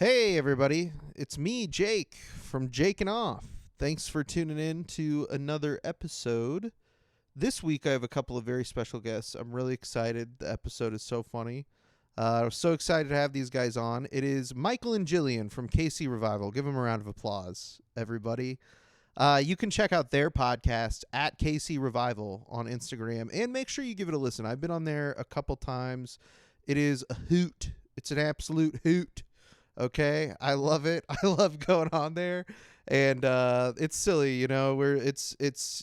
Hey everybody, it's me, Jake, from Jakin Off. Thanks for tuning in to another episode. This week I have a couple of very special guests. I'm really excited. The episode is so funny. I'm so excited to have these guys on. It is Michael and Jillian from KC Revival. Give them a round of applause, everybody. You can check out their podcast at KC Revival on Instagram, and make sure you give it a listen. I've been on there a couple times. It is a hoot. It's an absolute hoot. Okay, I love it. I love going on there, and it's silly, you know. Where it's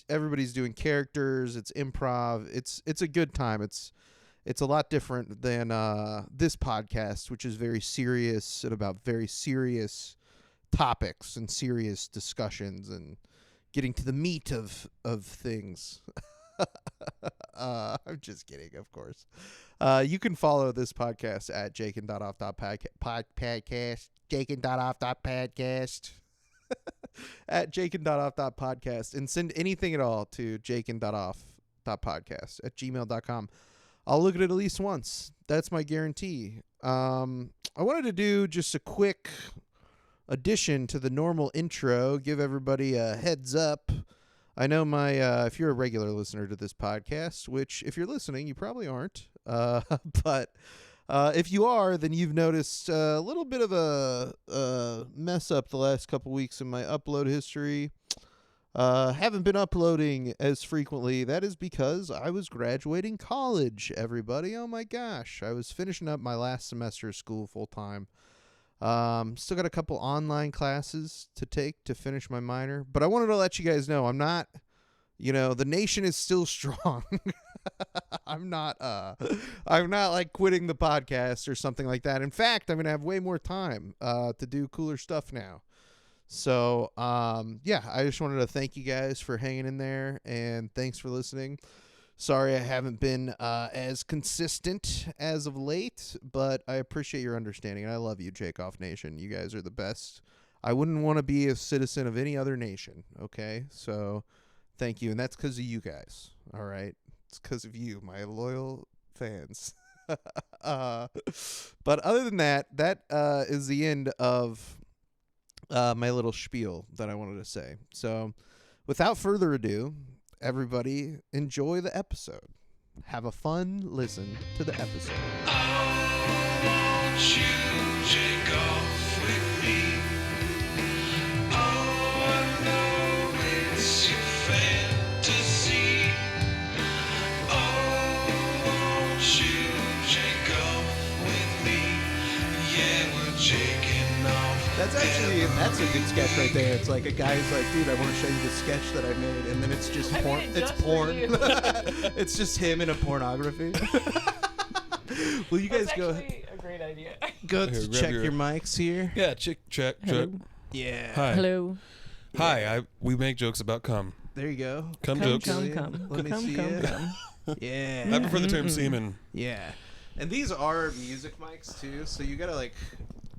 everybody's doing characters. It's improv. It's a good time. It's a lot different than this podcast, which is very serious and about very serious topics and serious discussions and getting to the meat of things. I'm just kidding, of course. You can follow this podcast at jakin.off.podcast, jakin.off.podcast, at jakin.off.podcast, and send anything at all to jakin.off.podcast at gmail.com. I'll look at it at least once. That's my guarantee. I wanted to do just a quick addition to the normal intro, give everybody a heads up. I know if you're a regular listener to this podcast, which if you're listening, you probably aren't. But if you are, then you've noticed a little bit of a mess up the last couple weeks in my upload history. Haven't been uploading as frequently. That is because I was graduating college, everybody. Oh my gosh. I was finishing up my last semester of school full time. Still got a couple online classes to take to finish my minor, but I wanted to let you guys know I'm not, the nation is still strong. I'm not like quitting the podcast or something like that. In fact, I'm going to have way more time, to do cooler stuff now. So, yeah, I just wanted to thank you guys for hanging in there, and thanks for listening. Sorry I haven't been as consistent as of late, but I appreciate your understanding, and I love you, Jake Off Nation. You guys are the best. I wouldn't want to be a citizen of any other nation, okay? So thank you, and that's because of you guys, all right? It's because of you, my loyal fans. But other than that is the end of my little spiel that I wanted to say. So without further ado, everybody, enjoy the episode. Have a fun listen to the episode. Oh, won't you take off with me? Oh, I know it's your fantasy. Oh, won't you take off with me? Yeah, we're taking off. That's a good sketch right there. It's like a guy's like, dude, I want to show you the sketch that I made, and then it's just porn. It's porn. It's just him in a pornography. Will you guys go? That's a great idea. Go Here, check your mics here. Yeah, check. Hello. Yeah. Hi. Hello. Hi. We make jokes about cum. There you go. Cum jokes. Come. Let me see it. Yeah. I prefer the term semen. Yeah. And these are music mics too, so you gotta like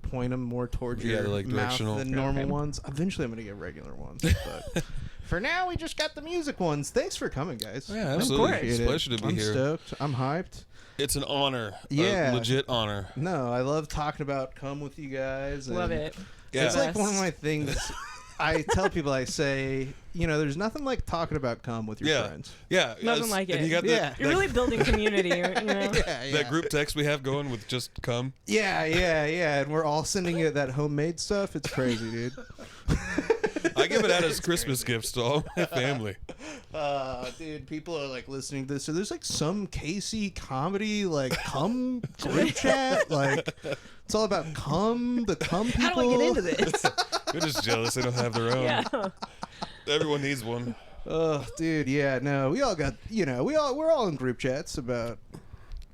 point them more towards your like mouth directional. than normal ones. Eventually, I'm gonna get regular ones, but for now, we just got the music ones. Thanks for coming, guys. Yeah, absolutely. Appreciate It's a pleasure to be I'm here. stoked. I'm hyped. It's an honor. Yeah. A legit honor. No, I love talking about cum with you guys. Love it. Yeah. It's like one of my things. I tell people, I say, there's nothing like talking about cum with your friends. Yeah. Nothing like and it. You got Yeah. You're really building community, that group text we have going with just cum. Yeah, and we're all sending you that homemade stuff. It's crazy, dude. I give it out as Christmas gifts to all my family. Dude, people are like listening to this. So there's like some KC comedy, like cum group chat. Like it's all about cum, the cum people. How do I get into this? They're just jealous they don't have their own. Yeah. Everyone needs one. Oh, dude, yeah, no, we all got, we're all in group chats about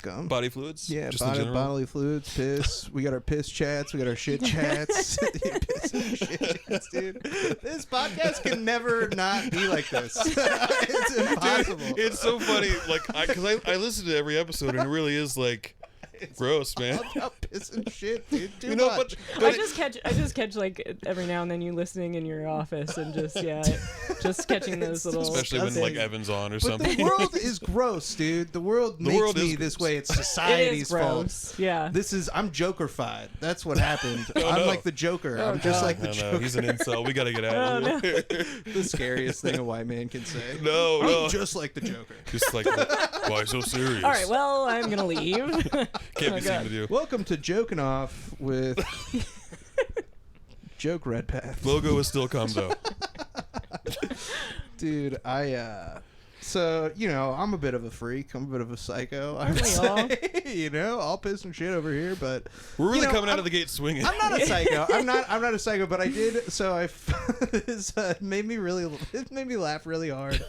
cum. Body fluids? Yeah, just in general? bodily fluids, piss. We got our piss chats. We got our shit chats. Piss and shit chats, dude. This podcast can never not be like this. It's impossible. Dude, it's so funny. Like, because I listen to every episode, and it really is like gross, man. All about piss and shit, dude. Too but I just catch like every now and then you listening in your office and just Just catching those little. Especially when like Evan's on or But something. the world is gross, dude. The world makes world me is this gross. way. It's It is society's fault. gross. Yeah. I'm Joker-fied. That's what happened. Oh, I'm no. like the Joker. Oh, I'm just God. like the No, Joker. he's an incel. We gotta get out of Oh, here. The scariest thing a white man can say. No, I'm no. just like the Joker. Just like, why so serious? All right. Well, I'm gonna leave. Can't Oh, be seen God. with you. Welcome to Joking Off with Joke Redpath. Logo is still come though. Dude, so, you know, I'm a bit of a freak. I'm a bit of a psycho, I Aren't would we all? say. You know, all piss and shit over here, but We're really you know, coming out I'm- of the gate swinging. I'm not a psycho. I'm not a psycho, but I did. So this made me laugh really hard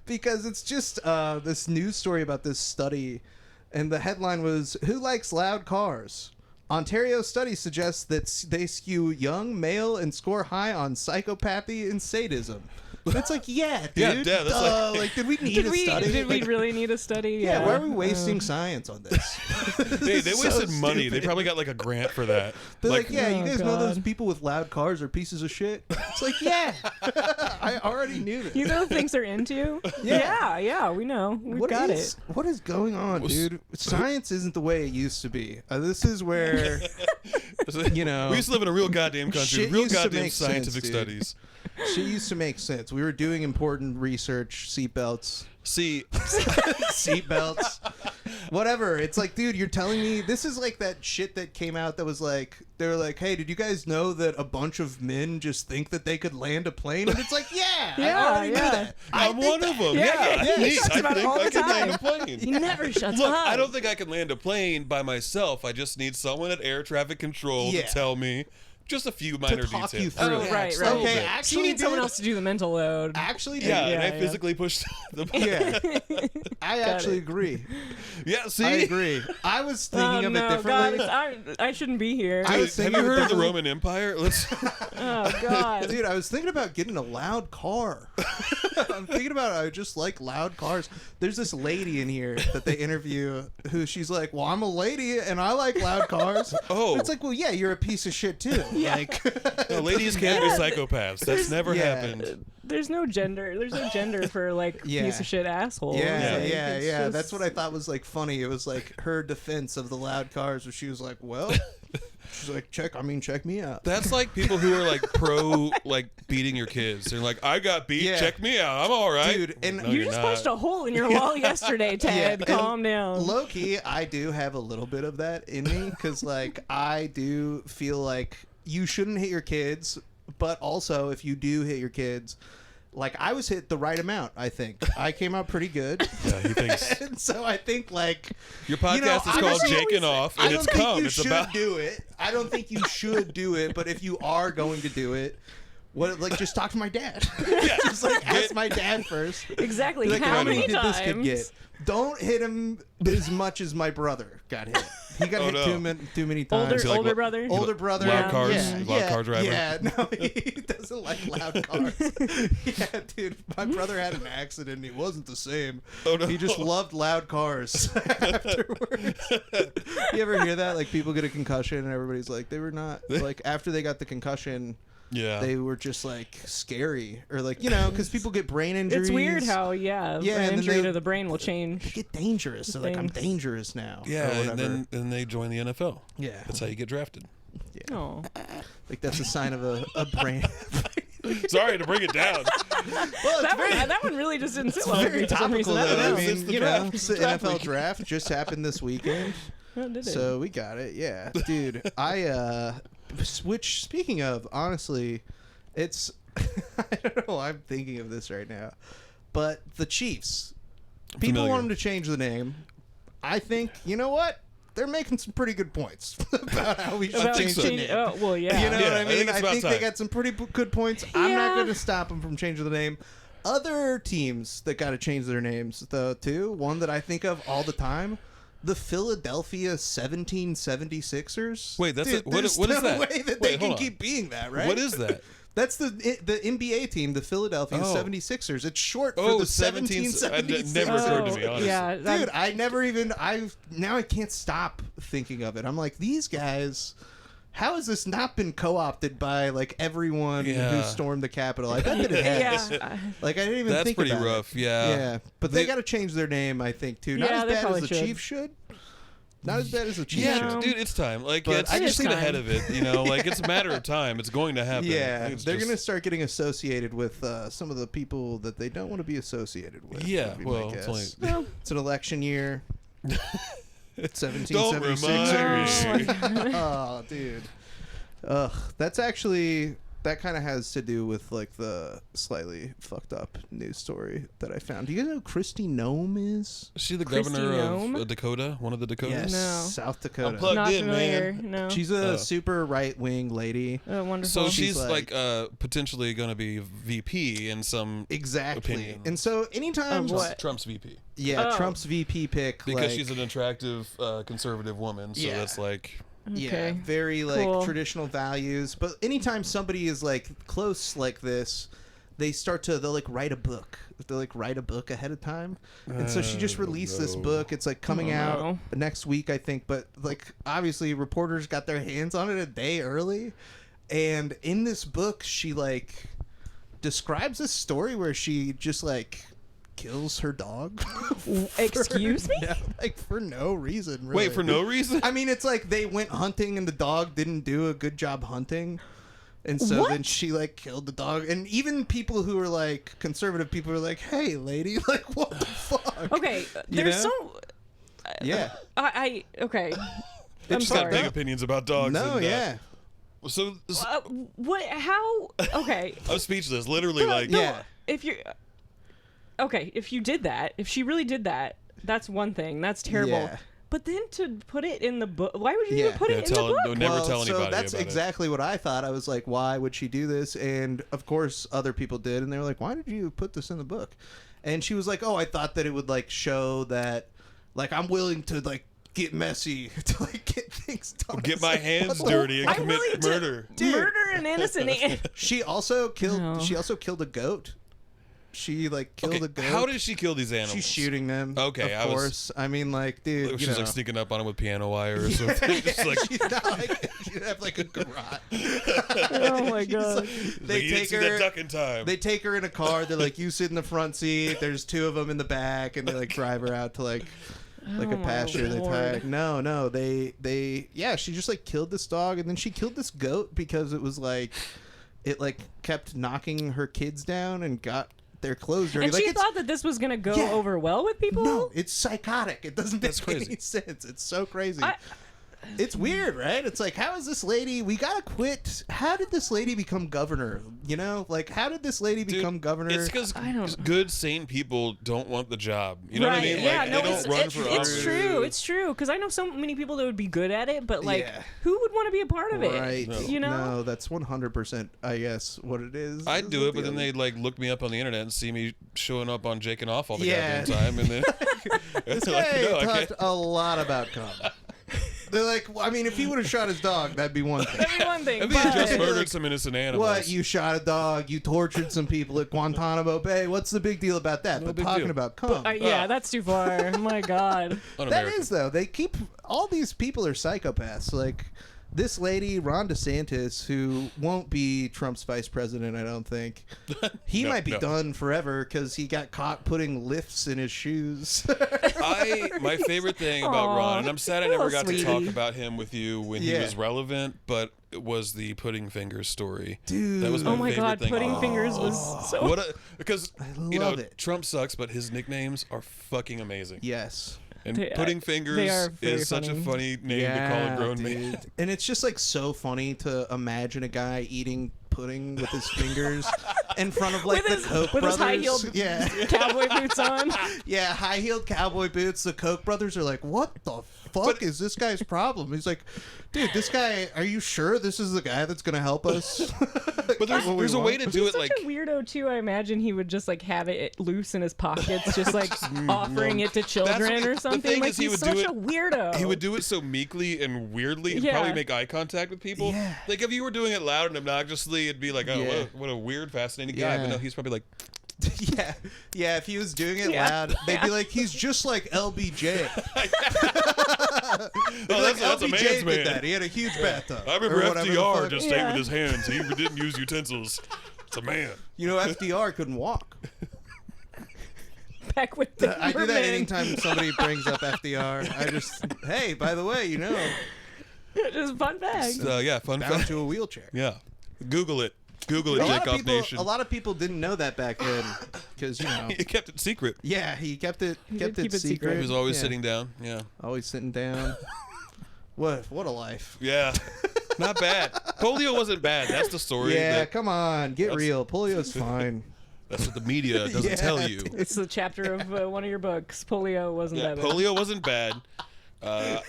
because it's just this news story about this study, and the headline was "Who likes loud cars?" Ontario study suggests that they skew young, male, and score high on psychopathy and sadism. It's like, yeah, dude. Yeah, that's duh. like- Did we need a study? Did we Like, really need a study? yeah, why are we wasting science on this? They This is wasted so money. They stupid. probably got like a grant for that. They're like, yeah, you Oh, guys know those God. people with loud cars are pieces of shit? It's like, yeah. I already knew this. You know the things they're into? Yeah, we know. We've What got is- What is going on, dude? Science isn't the way it used to be. This is where, you know, we used to live in a real goddamn country, shit real used to goddamn make sense, scientific dude. studies. shit used to make sense. We were doing important research, seatbelts. See, Seatbelts. Whatever. It's like, dude, you're telling me this is like that shit that came out that was like, they were like, hey, did you guys know that a bunch of men just think that they could land a plane? And it's like, I Yeah, already knew yeah. that. I'm one of them. Yeah, Yeah, he neat. talks I about it think all I the can land a time. plane. He never shuts Look, up. I don't think I can land a plane by myself. I just need someone at air traffic control Yeah. to tell me just a few minor talk details. you through Oh, it. right, It's right. Okay, bit. actually, So you need someone dude, else to do the mental load. Actually, Yeah, dude, and I yeah. physically pushed the button. yeah. I actually it. agree. Yeah, see? I agree. I was thinking of it no, differently. God, I shouldn't be here. I Dude, was have thinking you of it heard of the differently. Roman Empire? Let's. Oh God. Dude, I was thinking about getting a loud car. I'm thinking about I just like loud cars. There's this lady in here that they interview who she's like, well, I'm a lady and I like loud cars. Oh. It's like, well, yeah, you're a piece of shit too. Yeah. Like, No, ladies can be Yeah, psychopaths. That's never yeah. happened. There's no gender. There's no gender for like Yeah. piece of shit asshole. yeah, Like, yeah, it's yeah. just- That's what I thought was like funny. It was like her defense of the loud cars where she was like, well, she's like, check me out. That's like people who are like pro like beating your kids. They're like, I got beat. Yeah. Check me out. I'm all right. Dude, and No, You you're just not. punched a hole in your wall yesterday, Ted. and Calm down. Low-key, I do have a little bit of that in me because, like, I do feel like you shouldn't hit your kids, but also if you do hit your kids, like, I was hit the right amount, I think. I came out pretty good. Yeah, he thinks And so I think, like, your podcast you know, is I called don't Jakin' Off, I and don't it's think come. you It's should about. do it. I don't think you should do it, but if you are going to do it, what, like, just talk to my dad. Just, like, ask my dad first. Exactly. Like, How how many many did this kid times? get? Don't hit him as much as my brother got hit. He got Oh, hit no. too many times. Is he like Older lo- brother. Older brother. Loud cars? Yeah, Loud yeah, car driver? Yeah, no, he doesn't like loud cars. Yeah, dude, my brother had an accident and he wasn't the same. Oh, no. He just loved loud cars afterwards. You ever hear that? Like, people get a concussion and everybody's like, they were not, like, after they got the concussion, Yeah. they were just, like, scary. Or, like, you know, because people get brain injuries. It's weird how Yeah, an and then injury they- to the brain will They change. get dangerous. So, like, I'm Things. dangerous now. or yeah, whatever. and then they join the NFL. Yeah. That's how you get drafted. Oh. Like, that's a sign of a brain. Sorry to bring it down. Well, it's That one really just didn't sit well with very me for some topical, reason. I though. don't I know. It's mean, the you draft. know, It's the the draft NFL week. draft just happened this weekend. Oh, did it? So we got it. Yeah, dude. Which, speaking of, honestly, it's I don't know. I'm thinking of this right now, but the Chiefs. People Familiar. want them to change the name. I think, you know what? They're making some pretty good points about how we should About change the so. name. Oh, well, yeah. You know Yeah, what I I mean? think it's I about think they time. got some pretty good points. I'm not Yeah. going to stop them from changing the name. Other teams that got to change their names, though, too. One that I think of all the time. The Philadelphia 1776ers. Wait, that's Dude, a- what- there's what is no that? way that Wait, they can hold on. keep being that, right? What is that? That's the NBA team, the Philadelphia Oh. 76ers. It's short for Oh, the 1776. Never Oh, occurred to me, honestly. Yeah, Dude, I can't stop thinking of it. I'm like, these guys, how has this not been co-opted by like everyone who Yeah. stormed the Capitol? I bet that it has. Yeah. Like I didn't even That's think pretty about rough. it. Yeah. Yeah, but they got to change their name, I think, too. Not Yeah, as they bad as probably the should. Chief should. Not as bad as the Chief Yeah, should. dude, it's time. Like, But it's, I I just just get think- ahead of it. You know, like it's a matter of time. It's going to happen. Yeah, It's they're just- going to start getting associated with some of the people that they don't want to be associated with. Yeah, would be my well, it's guess. only- It's an election year. Don't 1776. remind me. Oh, dude. Ugh, that kind of has to do with like the slightly fucked up news story that I found. Do you guys know who Kristi Noem is? Is she the Kristi governor Noem? of Dakota? One of the Dakotas? Yes, No. South Dakota. I'm plugged Not in, familiar. man. No. She's a super right-wing lady. Oh, wonderful. So She's she's like- like potentially going to be VP in some Exactly. opinion. And so anytime Of what? Trump's VP Yeah, Oh. Trump's VP pick because like, she's an attractive conservative woman. So Yeah. that's like yeah, Okay. very like Cool. traditional values. But anytime somebody is like close like this, they'll like write a book. They'll like write a book ahead of time. And so she just released this no. book. It's like coming Oh, out no. next week, I think. But like obviously reporters got their hands on it a day early. And in this book, she like describes a story where she just like kills her dog. Excuse me? Yeah, like for no reason. Really. wait for no reason. I mean, it's like they went hunting and the dog didn't do a good job hunting. And so What? then she like killed the dog. And even people who are like conservative people are like, hey, lady, like, what the fuck? Okay, You there's know? so. Yeah. Okay. I'm She's got sorry. big opinions about dogs. No, and, yeah. So What? How? Okay. I'm speechless. Literally, like No, Yeah. If you're. Okay, if you did that, if she really did that, that's one thing. That's terrible. Yeah. But then to put it in the book, why would you Yeah. even put Yeah, it in the tell- book? don't never tell so anybody that's about it. exactly what I thought. I was like, why would she do this? And of course, other people did, and they were like, why did you put this in the book? And she was like, oh, I thought that it would like show that, like, I'm willing to like get messy to like get things done. get It's my like, hands what the dirty and fuck? I'm willing commit to murder. Dude. murder an innocent man. She also killed. No. She also killed a goat. She like killed Okay, a goat. how did she kill these animals? She's shooting them? Okay, of I was- course. I mean, like, dude, you She's know. like sneaking up on him with piano wire or something. Just like she's not like she'd have like a garage. Oh my She's god. like- like, they you didn't take see that her. duck in time. They take her in a car. They're like, you sit in the front seat. There's two of them in the back, and they like drive her out to like a Oh my pasture. They Lord. tie. No. They yeah. She just like killed this dog, and then she killed this goat because it was like, it like kept knocking her kids down and got their clothes dirty. And like, she it's- thought that this was gonna go Yeah. over well with people. No, it's psychotic. It doesn't That's make crazy. any sense. It's so crazy. I- It's weird, right? It's like, how is this lady? We gotta quit. How did this lady become governor? You know, like, how did this lady Dude, become governor? It's because I don't- good, sane people don't want the job. You know right? what I mean? Yeah. Like, No, they it's don't run it's, for it's office. true. It's true. Because I know so many people that would be good at it, but like, Yeah. who would want to be a part of it? Right. You know. No, that's 100%, I guess, what it is. I'd do it, but then they they'd like look me up on the internet and see me showing up on Jakin Off all the Yeah. goddamn time, and then This like, guy no, I talked can't. a lot about cum. They're like, well, I mean, if he would have shot his dog, that'd be one thing. That'd be one thing. And then But he just Like, murdered some innocent animals. What? You shot a dog, you tortured some people at Guantanamo Bay. What's the big deal about that? No but big talking deal. about cum. yeah, that's too far. My God. That Un-American. is though. They keep all these people are psychopaths. Like this lady, Ron DeSantis, who won't be Trump's vice president, I don't think. He No, might be no. done forever because he got caught putting lifts in his shoes. My favorite thing about Aw, Ron, and I'm sad I little never got to talk sweetie. about him with you when he Yeah. was relevant, but it was the pudding fingers story. Dude. That was Oh my favorite God. thing. Pudding fingers was so. What because you know love it. Trump sucks, but his nicknames are fucking amazing. Yes. And They- pudding they fingers are very is such a funny. funny name to call a grown man. And it's just like so funny to imagine a guy eating pudding with his fingers in front of like With the his- Koch with his brothers. high-heeled- Yeah. Cowboy boots on. Yeah, high-heeled cowboy boots. The Koch brothers are like, what the fuck is this guy's problem? He's like, dude, this guy, are you sure this is the guy that's going to help us? But there's a way to do He's it such like a weirdo too. I imagine he would just like have it loose in his pockets, just like offering it to children or the something. thing Like is he he's would such do a it- weirdo. he would do it so meekly and weirdly and Yeah. probably make eye contact with people. Yeah. Like if you were doing it loud and obnoxiously, it'd be like, oh, Yeah. what a weird, fascinating guy. Yeah. But no, he's probably like, yeah. If he was doing it Yeah. loud, they'd be like, he's just like LBJ. that's a man's LBJ man. did that. He had a huge bathtub. I remember or whatever the FDR fuck. just ate with his hands. He didn't use utensils. It's a man. You know, FDR couldn't walk. Back with the I do that man. anytime somebody brings up FDR. I just, hey, by the way, you know, Just fun fact. Yeah, fun bound fact. to a wheelchair. Yeah. Google it. Google it, Jack-Off Nation. A lot of people didn't know that back then because, you know. He kept it secret. Yeah, he kept it did keep it secret. He was always Yeah. sitting down. Yeah. Always sitting down. What a life. Yeah. Not bad. Polio wasn't bad. That's the story. Yeah, that- come on, get real. Polio's fine. That's what the media doesn't Yeah, tell you. It's the chapter of one of your books. Polio wasn't Yeah, that bad. polio wasn't bad.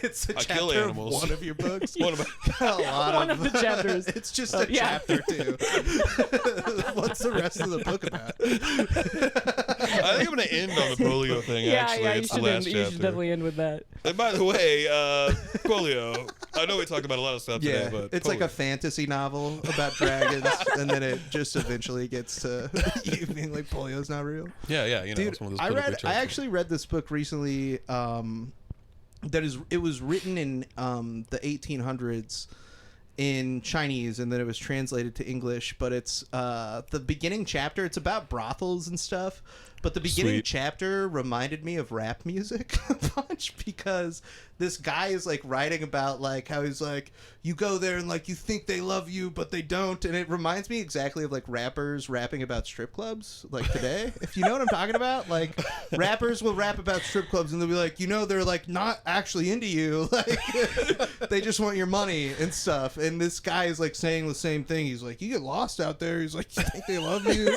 It's a I kill chapter of animals. one of your books. One of my- A lot One of the chapters. It's just Oh, a yeah. chapter too. What's the rest of the book about? I think I'm going to end on the polio thing, actually. Yeah, you It's the should, last end, you chapter. should definitely end with that. And by the way, polio. I know we talked about a lot of stuff Yeah, today, but it's like a polio. fantasy novel about dragons, and then it just eventually gets to you being like polio's not real. Yeah, you know, Dude, it's one of those I politically charged actually read this book recently. It was written in the 1800s in Chinese, and then it was translated to English. But it's the beginning chapter. It's about brothels and stuff. But the beginning Sweet. chapter reminded me of rap music a bunch because this guy is like writing about like how he's like, you go there and like you think they love you but they don't, and it reminds me exactly of like rappers rapping about strip clubs like today. If you know what I'm talking about, like rappers will rap about strip clubs and they'll be like, you know, they're like not actually into you, like they just want your money and stuff. And this guy is like saying the same thing. He's like, you get lost out there. He's like, you think they love you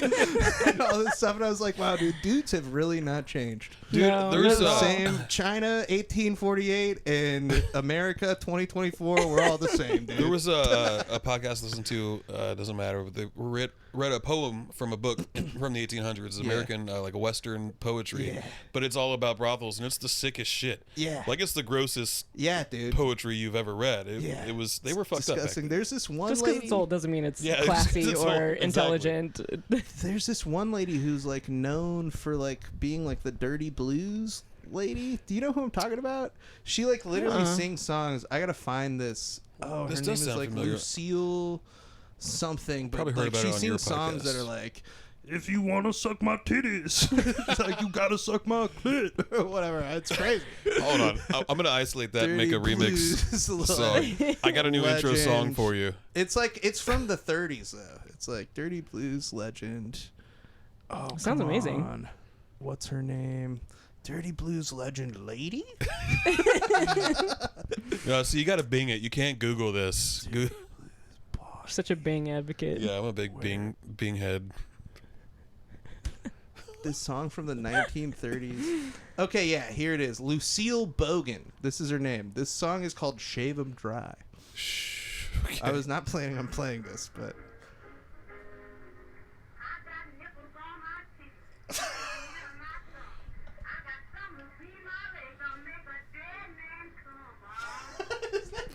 and all this stuff. And I was like, wow, dude, dudes have really not changed. Dude, No, there's not at all. Same China 1848 and America 2024. We're all the same, dude. There was a podcast I listened to, doesn't matter, but they read a poem from a book from the 1800s, American, like a Western poetry, but it's all about brothels, and it's the sickest shit. Yeah. Like, it's the grossest Yeah, dude. poetry you've ever read. It was, they were fucked Disgusting. up. There's this one Just because lady. it's old doesn't mean it's Yeah, classy it's or old. Exactly. intelligent. There's this one lady who's like known for like being like the dirty blues lady. Do you know who I'm talking about? She like literally sings songs. I gotta find this. Oh, This her does name is sound like familiar. Lucille something. But Probably heard like about she it on your sings songs that podcast. are like, if you want to suck my titties, it's like you gotta suck my clit or whatever. It's crazy. Hold on. I'm going to isolate that and make a Dirty remix Blues song. I got a new intro song Legend. for you. It's like it's from the 30s though. It's like Dirty Blues Legend. Oh, Sounds come amazing. on. What's her name? Dirty Blues Legend lady? So you got to Bing it. You can't Google this. Such a Bing advocate. Yeah, I'm a big Bing head. This song from the 1930s. Okay, yeah, here it is. Lucille Bogan. This is her name. This song is called Shave 'Em Dry. Shh. Okay. I was not planning on playing this, but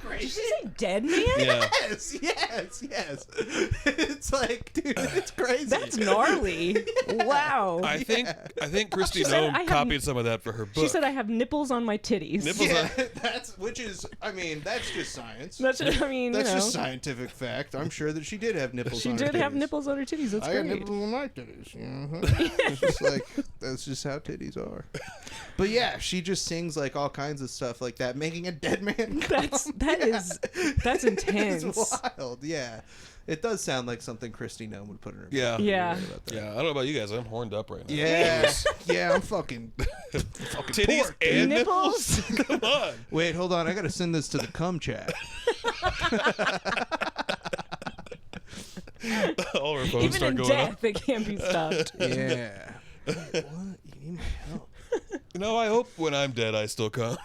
Did you say dead man? Yeah. yes. It's like, dude, it's crazy. That's gnarly. Wow. I think Christy She said, Nome "I have- copied some of that for her book. She said I have nipples on my titties. Nipples yeah, on- that's that's just science. That's just, I mean, That's you know, just scientific fact. I'm sure that she did have nipples. she on her did have titties. nipples on her titties. That's I got great. nipples on my titties. It's just like that's just how titties are. But yeah, she just sings like all kinds of stuff like that, making a dead man. That's intense. It's wild. Yeah, it does sound like something Christy Nome would put in her. Yeah. Yeah. Right about that. Yeah, I don't know about you guys. I'm horned up right now. Yeah, yeah, I'm fucking Titties pork, dude. and Nipples? Come on. Wait, hold on. I gotta send this to the cum chat. All our phones Even start in going death, up. it can't be stopped. Yeah. What? You need my help. You know, I hope when I'm dead, I still come.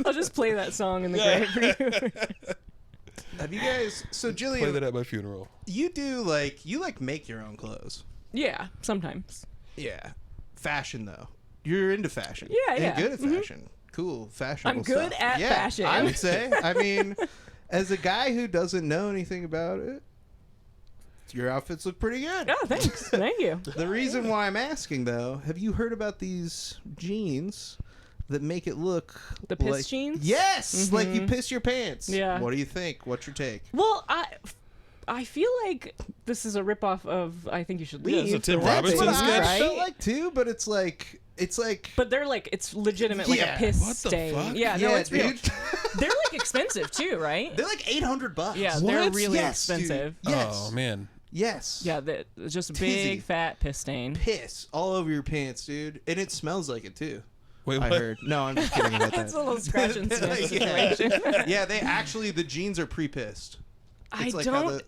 I'll just play that song in the Yeah. grave for you. Have you guys? So Play Jillian, that at my funeral. you make your own clothes. Yeah, sometimes. Yeah. Fashion though. You're into fashion. Yeah, and yeah. good at Mhm. fashion. Cool, fashionable I'm good stuff. at Yeah, fashion. I would say. I mean, as a guy who doesn't know anything about it, your outfits look pretty good. Oh, thanks. Thank you. The reason why I'm asking, though, have you heard about these jeans that make it look The piss like, jeans? Yes, like you piss your pants. Yeah. What do you think? What's your take? Well, I feel like this is a ripoff of I Think You Should Leave. it's a Tim for one Robinson thing, That's what I sketch. felt like too, but it's like But they're like, it's legitimate, like Yeah. a piss What the stain. fuck? Yeah, no, it's real. dude. They're like expensive too, right? They're like $800. Yeah, they're What? really Yes, dude. expensive. Yes. Oh man. Yes. Yeah, just a Tizzy. big fat piss stain. Piss all over your pants, dude, and it smells like it too. Wait, I what? heard. No, I'm just kidding about that. It's a little scratch and sniff Yeah. situation. Yeah, they actually the jeans are pre-pissed. I It's like how don't.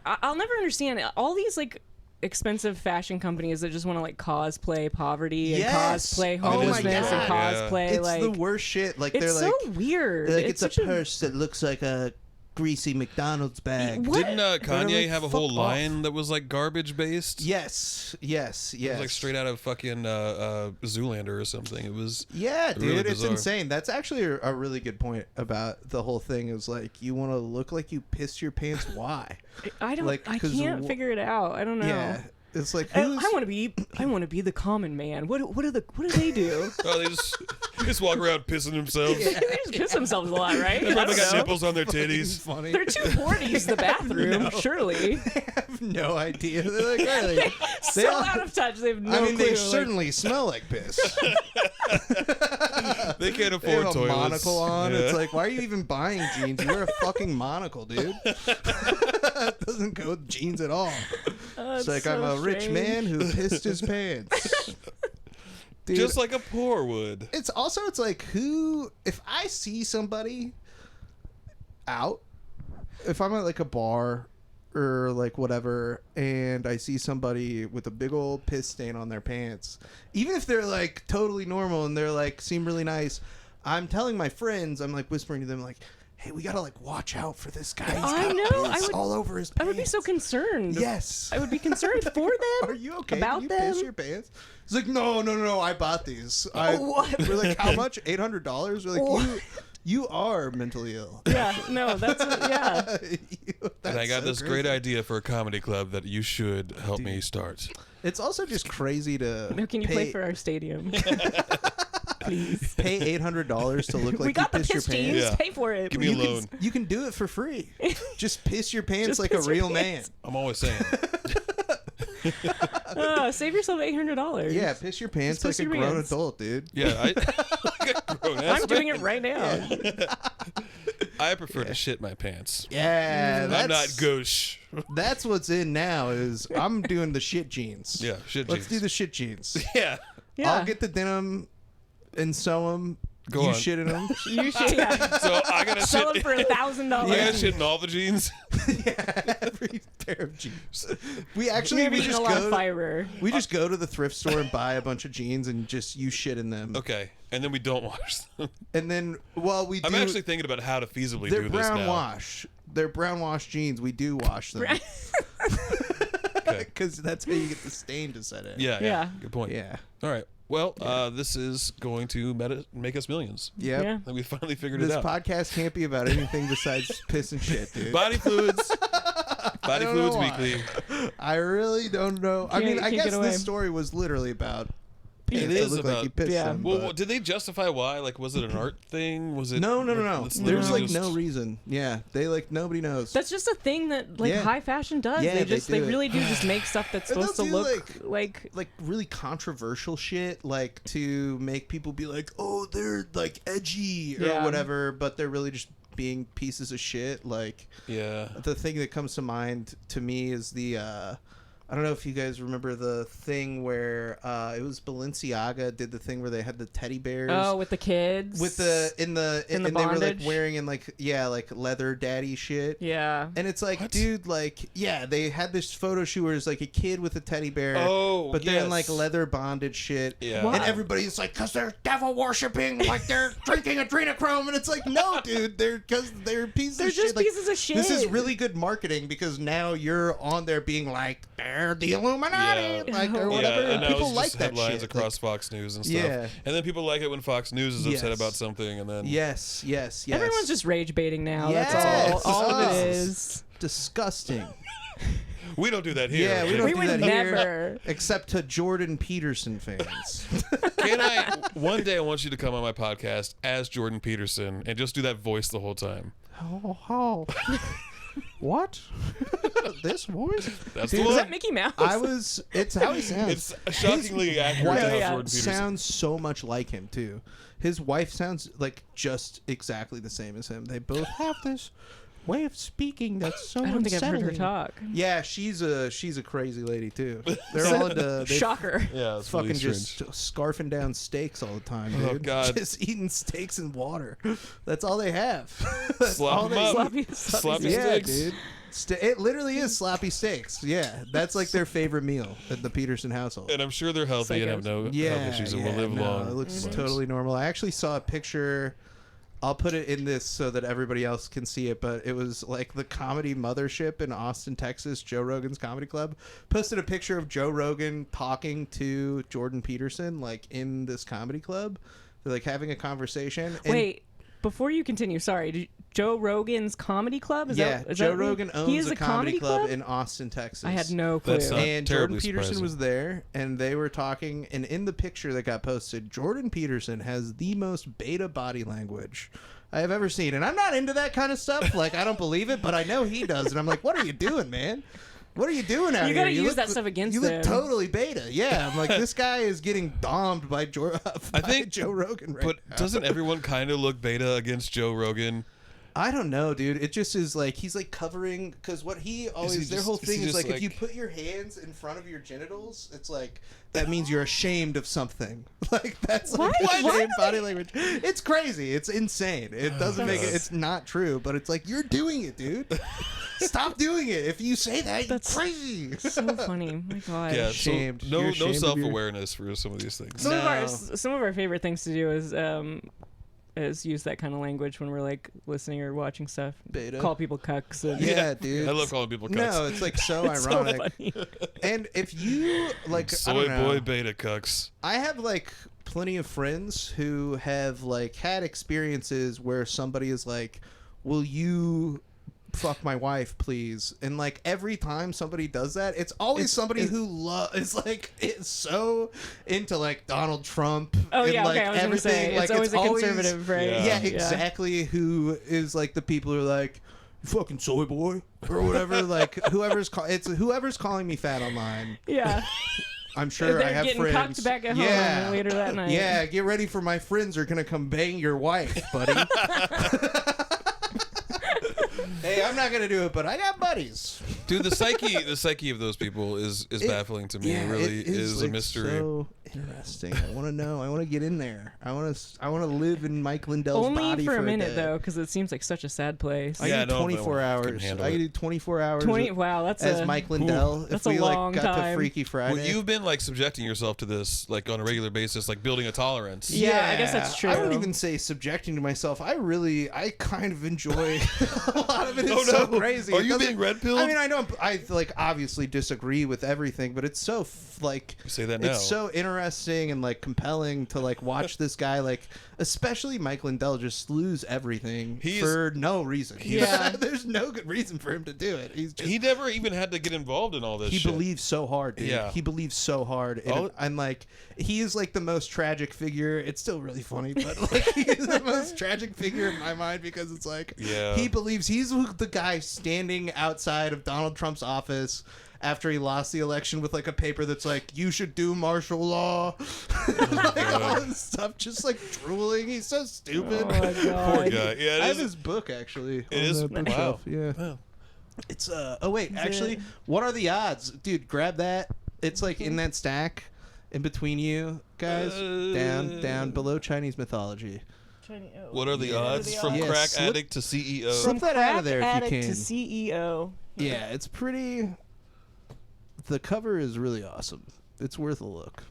I'll never understand it. All these like expensive fashion companies that just want to like cosplay poverty and Yes. cosplay Oh my homelessness and God. cosplay It's like the worst shit. Like it's they're so like, weird. it's a such purse that looks like a greasy McDonald's bag. What? Didn't Kanye like, have a whole fuck line off. that was like garbage based? Yes. It was like straight out of fucking Zoolander or something. It was Yeah, dude, really it's bizarre. insane. That's actually a really good point about the whole thing. Is like you want to look like you pissed your pants. Why? I don't. like, I 'cause can't figure it out. I don't know. Yeah, it's like I who's want to be the common man. What do they do? Oh, they just walk around pissing themselves. They just piss themselves a lot, right? They probably I got don't know. nipples on their titties. funny. They're too poor to use the bathroom, surely. They have no idea. They're like, really? So out of touch, they have no I mean, clue. they like- certainly smell like piss. They can't They afford have a toilets. monocle on. Yeah. It's like, why are you even buying jeans? You wear a fucking monocle, dude. It doesn't go with jeans at all. It's like, so I'm a rich strange. man who pissed his pants. Dude, just like a poor would. it's like if I see somebody out, if I'm at like a bar or like whatever, and I see somebody with a big old piss stain on their pants, even if they're like totally normal and they're like seem really nice, I'm telling my friends, I'm like whispering to them like, hey, we gotta like watch out for this guy. He's I got know, I piss would- all over his I pants. would be so concerned. Yes. I would be concerned for them. Are you okay? About Did you them? piss your pants? It's like, no, I bought these. What? We're like, how much? $800? We're like, you are mentally ill. Yeah, no, that's yeah. And I got this great idea for a comedy club that you should help me start. It's also just crazy to No, can you play for our stadium? Please. pay $800 to look like We got you the pissed your piss pants. jeans. Yeah. Pay for it. Give me a You can, loan. you can do it for free. Just piss your pants Just like piss a your real man. pants. I'm always saying. Save yourself $800. Yeah, piss your pants Just like piss a your grown pants. adult, dude. Yeah, like a grown-ass I'm doing man. it right now. I prefer to shit my pants. Yeah, I'm not gauche. That's what's in now. Is I'm doing the shit jeans. Yeah, shit Let's jeans. do the shit jeans. Yeah. Yeah. I'll get the denim and sew them. Go you on. shit in them. You should So I gotta sell them shit. for I gotta $1,000. shit in all the jeans. Yeah, every pair of jeans. We You're actually gonna be we eating a just lot of go. fiber. We just go to the thrift store and buy a bunch of jeans and just you shit in them. Okay, and then we don't wash them. And then, well, we do. I'm actually thinking about how to feasibly they're do this brown now. wash. They're brown wash jeans. We do wash them Okay. because that's how you get the stain to set in. Yeah, Yeah. Good point. Yeah. All right. Well, this is going to make us millions. Yep. Yeah. And we finally figured This it out. podcast can't be about anything besides piss and shit, dude. Body fluids. Body don't know fluids why. weekly. I really don't know. I mean, I Can't guess get away. this story was literally about It pants that is look like about- you pissed Yeah. them. Well, but- did they justify why? Like, was it an art thing? Was it? No. it's There's literally like just- no reason. Yeah, they like nobody knows. That's just a thing that like Yeah. high fashion does. Yeah, they they just do they it. really do just make stuff that's And supposed to they'll do, look like like really controversial shit, like to make people be like, oh, they're like edgy or Yeah. whatever, but they're really just being pieces of shit. Like Yeah. the thing that comes to mind to me is the I don't know if you guys remember the thing where it was Balenciaga did the thing where they had the teddy bears. oh with the kids with the and the they were like bondage? wearing in like leather daddy shit. yeah. And it's like, What? dude, like, yeah, they had this photo shoot where it's like a kid with a teddy bear. Oh, but they're in yes. like leather bondage shit. Yeah. What? And everybody's like, because they're devil worshipping, like they're drinking adrenochrome. And it's like, no, dude, because they're pieces They're of just shit. Like, pieces of shit. this is really good marketing because now you're on there being like, they're the Illuminati, Yeah. like, or Yeah, whatever. Yeah, and now People it's like just that headlines shit. across Fox News and stuff. Yeah. And then people like it when Fox News is upset Yes. about something, and then Yes. Everyone's just rage baiting now. Yes. That's all of it Oh. is. disgusting. We don't do that here. Yeah, we don't We do would that never. here. Except to Jordan Peterson fans. Can I? One day I want you to come on my podcast as Jordan Peterson and just do that voice the whole time. Oh. What? This voice? That's Dude, the Is one. that Mickey Mouse? It's how he sounds. It's shockingly accurate wife to how yeah. Jordan Peterson. sounds so much like him too. His wife sounds like just exactly the same as him. They both have this way of speaking that's so I don't think I've heard her unsettling. talk. Yeah, she's a crazy lady too. They're all into they Shocker. Yeah, it's fucking really just strange. scarfing down steaks all the time, dude. Oh, God. Just eating steaks and water. That's all they have. That's Slap all 'em they up. Sloppy, Sloppy yeah, steaks. dude. It literally is sloppy steaks. Yeah, that's like their favorite meal at the Peterson household. And I'm sure they're healthy and have no Yeah, health issues and will live no, long. It looks lives. totally normal. I actually saw a picture. I'll put it in this so that everybody else can see it, but it was like the comedy mothership in Austin, Texas, Joe Rogan's comedy club, posted a picture of Joe Rogan talking to Jordan Peterson, like in this comedy club. They're like having a conversation. And Wait, before you continue, sorry. Joe Rogan's comedy club? Is yeah, is Joe that Rogan he owns is a comedy club in Austin, Texas. I had no clue. That's not- And Jordan terribly Peterson surprising. was there, and they were talking. And in the picture that got posted, Jordan Peterson has the most beta body language I have ever seen. And I'm not into that kind of stuff. Like, I don't believe it, but I know he does. And I'm like, what are you doing, man? What are you doing out You here? gotta use look- that stuff against You them. look totally beta. Yeah, I'm like, this guy is getting domed by, I think- Joe Rogan right But now. doesn't everyone kind of look beta against Joe Rogan? I don't know, dude. It just is like he's like covering because what he always their just- whole is thing he is just like if you like- put your hands in front of your genitals, it's like that means you're ashamed of something. Like that's like What? the What? same body language. It's crazy. It's insane. It doesn't make it. God. It's not true, but it's like you're doing it, dude. Stop doing it. If you say that, That's you're crazy. so funny. My God. Yeah, Ashamed. so You're no ashamed of your- self-awareness for some of these things. Some of our favorite things to do is use that kind of language when we're like listening or watching stuff. Beta. Call people cucks. And Yeah, dude. I love calling people cucks. No, it's like so it's so ironic. funny. And if you like, I Soy don't know. boy beta cucks. I have like plenty of friends who have like had experiences where somebody is like, "Will you fuck my wife, please?" And like every time somebody does that, it's always somebody who is like is so into like Donald Trump. Oh and, yeah, like, okay. I was gonna everything. say Like, it's always a conservative, right? Yeah. Yeah, exactly. Who is like the people who are like, "You fucking soy boy" or whatever. Like whoever's whoever's calling me fat online. Yeah. I'm sure They're I have getting friends. cucked back at home yeah. later that night. Yeah, get ready for my friends are gonna come bang your wife, buddy. Hey, I'm not gonna do it, but I got buddies. Dude, the psyche of those people is baffling to me. It really it is a like, mystery. So interesting. I want to know. I want to get in there. I want to live in Mike Lindell's Only body for a minute day. though, because it seems like such a sad place. I Yeah, can do no, 24 I couldn't hours. handle I can it. do 24 hours 20. Wow, that's as a Mike Lindell. That's if we a long like got to time. Freaky Friday. Well, you've been like subjecting yourself to this like on a regular basis, like building a tolerance. Yeah, I guess that's true. I wouldn't even say subjecting to myself. I kind of enjoy a lot of it. Is Oh, so no. crazy. Are It you doesn't- being red-pilled? I mean, I like obviously disagree with everything, but it's so like You say that now. it's so interesting and like compelling to like watch this guy, like especially Mike Lindell, just lose everything for no reason. Yeah. There's no good reason for him to do it. He's just He never even had to get involved in all this he shit. believes so hard, dude. Yeah. He believes so hard. And like, he is like the most tragic figure. It's still really funny, but like, he is the most tragic figure in my mind because it's like, Yeah. he believes he's the guy standing outside of Donald Trump's office after he lost the election with like a paper that's like, "You should do martial law." Like all this stuff, just like drooling. He's so stupid. Oh my God. Poor guy. Yeah, I it have is. his book actually. It on is- the wow. bookshelf. Yeah. Wow. It's oh wait, actually, what are the odds? Dude, grab that. It's like in that stack in between you guys. Down below Chinese mythology. What are the odds from Yeah, crack slip- addict to CEO? slip that out of there if you Addict can. to CEO. Yeah, it's pretty. The cover is really awesome. It's worth a look.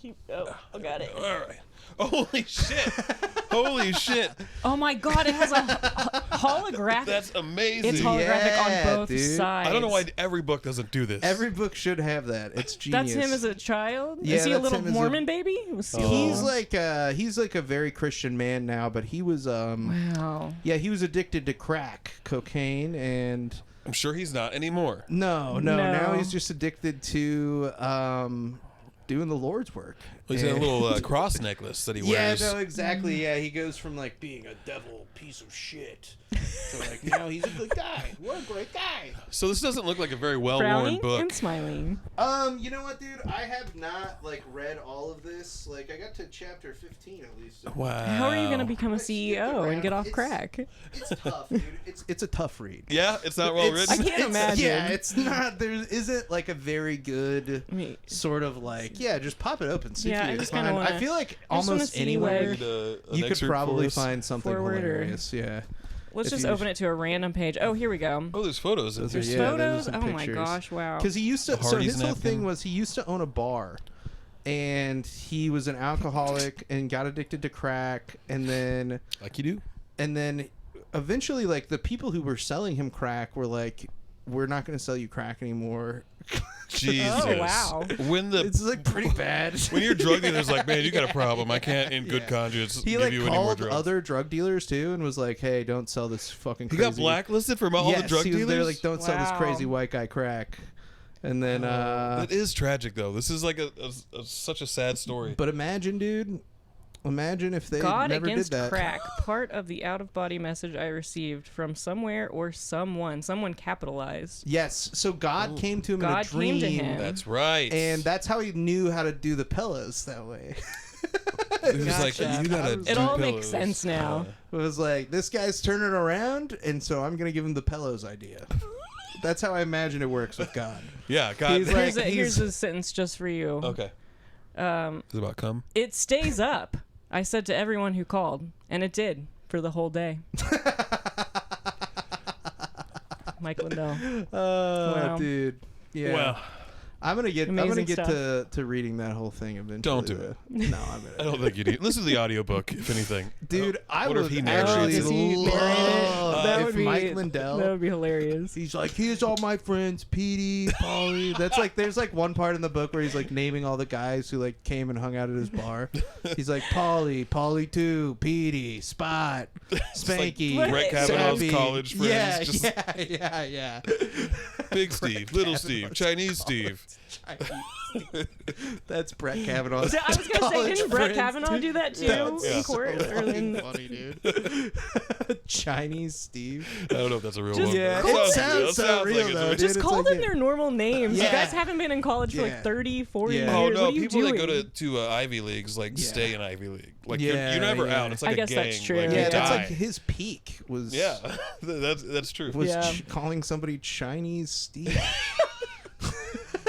I got it. All right. Holy shit! Holy shit! Oh my God, it has a holographic. That's amazing. It's holographic Yeah, on both dude. sides. I don't know why every book doesn't do this. Every book should have that. It's genius. That's him as a child. Yeah, Is he a that's little him as a- Mormon baby? Was he a He's little- like a very Christian man now, but he was Wow. yeah, he was addicted to crack cocaine, and I'm sure he's not anymore. No. Now he's just addicted to doing the Lord's work. Well, he's got a little cross necklace that he wears. Yeah, no, exactly. Yeah, he goes from like being a devil piece of shit to like now he's a good guy. What a great guy. So this doesn't look like a very well-worn Frowning book. and smiling. You know what, dude? I have not like read all of this. Like I got to chapter 15 at least. Wow. How are you going to become a Let's stick CEO and get around. off crack? It's tough, dude. It's a tough read. Yeah, it's not well It's- written. I can't imagine. Yeah, it's not. There isn't like a very good sort of like. Yeah, just pop it open. See Yeah, if I you just can kinda find. I wanna- feel like I just wanna almost see, anywhere like- An you could excerpt probably for us? find something Forward or- hilarious. Yeah. Let's If just you open it to a random page. Oh, here we go. Oh, there's photos. Those There's are- There's yeah, those photos. are Oh some my pictures. gosh! Wow. Because he used to. So Hardy's his whole thing napkin. was he used to own a bar, and he was an alcoholic and got addicted to crack, and then like you do. eventually like the people who were selling him crack were like, we're not going to sell you crack anymore. Jesus. Oh, wow. When It's like pretty bad. when your drug dealer's like, man, you got a problem. I can't, in good Yeah. conscience, He give like you any more called drugs. other drug dealers too and was like, hey, don't sell this fucking He crazy. got blacklisted from all yes, the drug he was dealers. there like, don't sell this Wow. crazy white guy crack. And then That is tragic, though. This is like such a sad story. but imagine, dude, imagine if they God never did against that. crack. Part of the out-of-body message I received from somewhere or someone. Someone capitalized. Yes, so God came to him in a God dream, came to him. That's right. and that's how he knew how to do the pillows that way. He was like, Gotcha. you gotta It do all pillows. makes sense now. It was like, this guy's turning around, and so I'm gonna give him the pillows idea. That's how I imagine it works with God. Yeah, God. He's like- Here's a sentence just for you. okay. Is it about cum? It stays up, I said to everyone who called, and it did for the whole day. Mike Lindell. Oh, Wow. dude. Yeah. Well, I'm gonna get Amazing to reading that whole thing eventually. Don't do though. No, I'm I gonna. don't think you need. Listen to the audiobook, if anything. Dude, I wonder if would he narrates actually it. Does he narrate it? love That if would be Mike Lindell. That would be hilarious. He's like, here's all my friends, Petey, Polly. That's like, there's like one part in the book where he's like naming all the guys who like came and hung out at his bar. He's like, Polly 2, Petey, Spot, Spanky, like Brett Kavanaugh's Sappy. college friends. Yeah, just yeah. Big Steve, Little Steve, Chinese Steve. That's Brett Kavanaugh's. I was gonna say, college didn't Brett friends, Kavanaugh dude. do that too That's in Yeah. court? so Or in, funny, dude. Chinese Steve. I don't know if that's a real Just- one. Yeah, but it sounds so real it's though. real. dude. just It's call like them it- their normal names. You Yeah. guys haven't been in college for Yeah. like 30, 40 Yeah. years. Oh What no! are you People doing? that go to Ivy Leagues like Yeah. stay in Ivy League. Like Yeah, you're never yeah. out. It's like I a guess gang. that's true. Like, you Yeah, that's die. like his peak was. Yeah, that's true. Was Yeah. calling somebody Chinese Steve.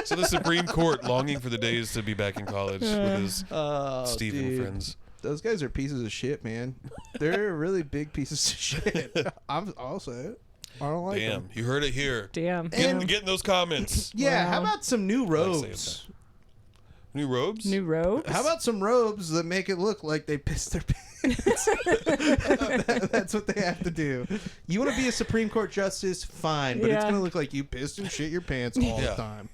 So the Supreme Court longing for the days to be back in college with his Oh, Steve and dude. friends. Those guys are pieces of shit, man. They're really big pieces of shit. I'll say it. I don't like Damn, them. you heard it here. Damn. Get in those comments. Yeah, how Wow. about some new like saying robes? New robes? New robes? How about some robes that make it look like they pissed their pants? That's what they have to do. You want to be a Supreme Court justice? Fine, but it's Yeah. going to look like you pissed and shit your pants all Yeah. the time.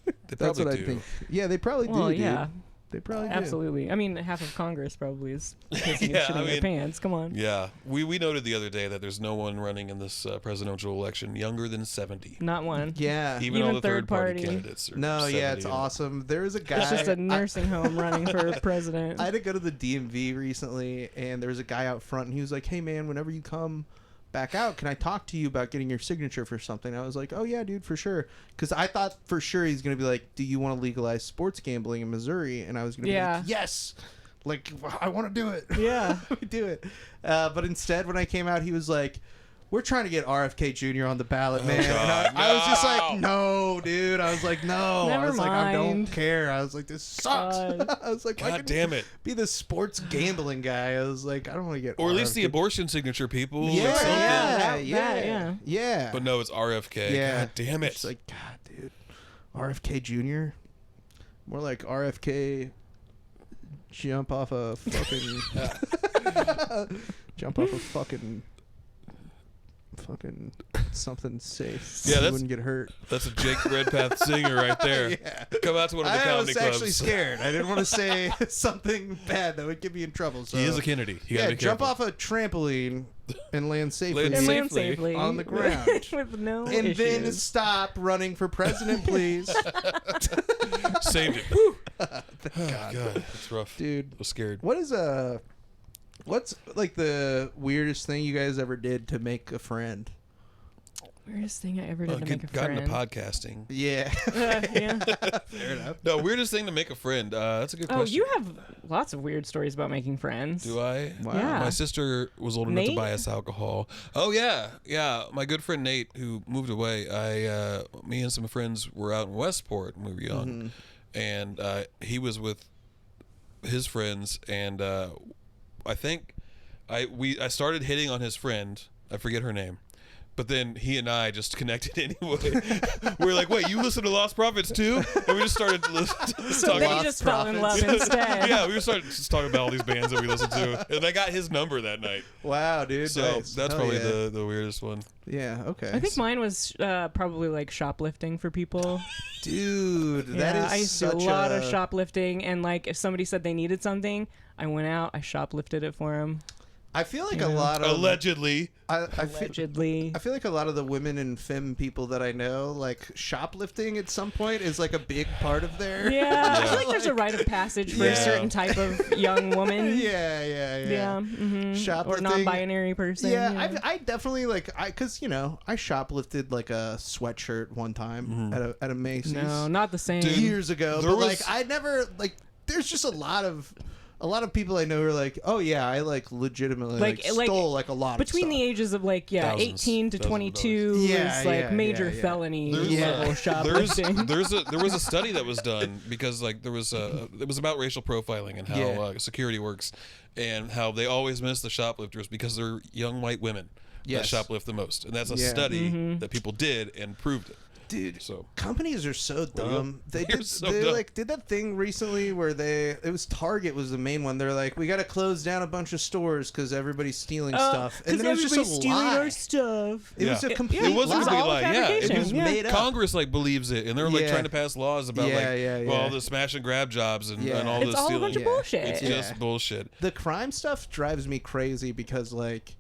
They That's probably what do. I think. Yeah, they probably Well, do, dude. yeah. They probably do. Absolutely. I mean, half of Congress probably is pissing Yeah, and shitting I their mean, pants. Come on. Yeah, we noted the other day that there's no one running in this presidential election younger than 70. Not one. Yeah. Even all Even the third-party third-party. candidates. Are No, yeah, it's 70. awesome. There was a guy. It's just a nursing home running for president. I had to go to the DMV recently, and there was a guy out front, and he was like, "Hey, man, whenever you come back out, can I talk to you about getting your signature for something?" I was like, "Oh yeah, dude, for sure." Because I thought for sure he's gonna be like, "Do you want to legalize sports gambling in Missouri?" And I was gonna Yeah. be like, "Yes." Like, I want to do it. Yeah. We do it. But instead, when I came out, he was like, "We're trying to get RFK Jr. on the ballot, man." God, And I was just no. like, "No, dude." I was like, "No." I Never was like, "I don't mind. care." I was like, "This sucks." God. I was like, "Why God couldn't damn you it. be the sports gambling guy?" I was like, "I don't want to get." Or at least the RFK. abortion signature people. or Yeah, something. yeah. yeah. But no, it's RFK. Yeah. God damn it. It's like, God, dude, RFK Jr. More like RFK. Jump off a fucking. Jump off a fucking something safe. Yeah, so you that's- wouldn't get hurt. That's a Jake Redpath singer right there. Yeah. Come out to one of the I comedy was clubs. actually scared. I didn't want to say something bad that would get me in trouble. So He is a Kennedy. You yeah, gotta be jump careful. off a trampoline and land safely. Land And safely. land safely on the ground. with no And then issues. stop running for president, please. Saved it. Whew. Thank Oh, God. God, that's rough. Dude, I was scared. what's like the weirdest thing you guys ever did to make a friend? Weirdest thing I ever did to make a Got into friend. podcasting. Yeah. Yeah. Fair enough. No, weirdest thing to make a friend. That's a good Oh, question. you have lots of weird stories about making friends. Do I? Wow. Yeah. My sister was old enough to Nate? buy us alcohol. Oh yeah, yeah. My good friend Nate, who moved away. Me and some friends were out in Westport when we were young, and he was with his friends, and I think I started hitting on his friend. I forget her name. But then he and I just connected anyway. We were like, wait, you listen to Lost Prophets too? And we just started listening. So they just fell in love instead. Yeah, we started just talking about all these bands that we listened to. And I got his number that night. Wow, dude. So nice. that's Hell probably yeah. the weirdest one. Yeah, okay. I think mine was probably like shoplifting for people. Dude, that Yeah, is I used to do such a lot of shoplifting, and like if somebody said they needed something, I went out, I shoplifted it for them. I feel like Yeah. a lot of Allegedly. I feel, Allegedly. I feel like a lot of the women and femme people that I know, like shoplifting at some point is like a big part of their. Yeah, I Yeah. feel like there's a rite of passage for Yeah. a certain type of young woman. Yeah. Yeah, or Shoplifting. non-binary person. Yeah, I definitely like because I shoplifted like a sweatshirt one time at a Macy's No, not the same. Dude, years ago, there but was- like I never like. There's just a lot of people I know who are like, oh yeah, I like legitimately like stole like a lot between of the stuff. ages of like Thousands. 18 to Thousands of 22 dollars. is Yeah, like yeah, major yeah. felony Yeah. level shoplifting. there was a study that was done because like it was about racial profiling and how Yeah. security works and how they always miss the shoplifters because they're young white women Yes. that shoplift the most, and that's a Yeah. study that people did and proved it. Dude, So companies are so dumb. They They're did so they dumb. like did that thing recently where it was Target was the main one. They're like, we got to close down a bunch of stores because everybody's stealing stuff, and then it was just a stealing lie. our stuff. It was a Yeah. complete It wasn't lie. a big all lie. Yeah, it fabrication. was Yeah. made up. Congress like believes it, and they're like Yeah. trying to pass laws about Yeah. all the smash and grab jobs and, Yeah. and all It's the all a stealing. bunch of Yeah. bullshit. It's Yeah. just bullshit. The crime stuff drives me crazy because like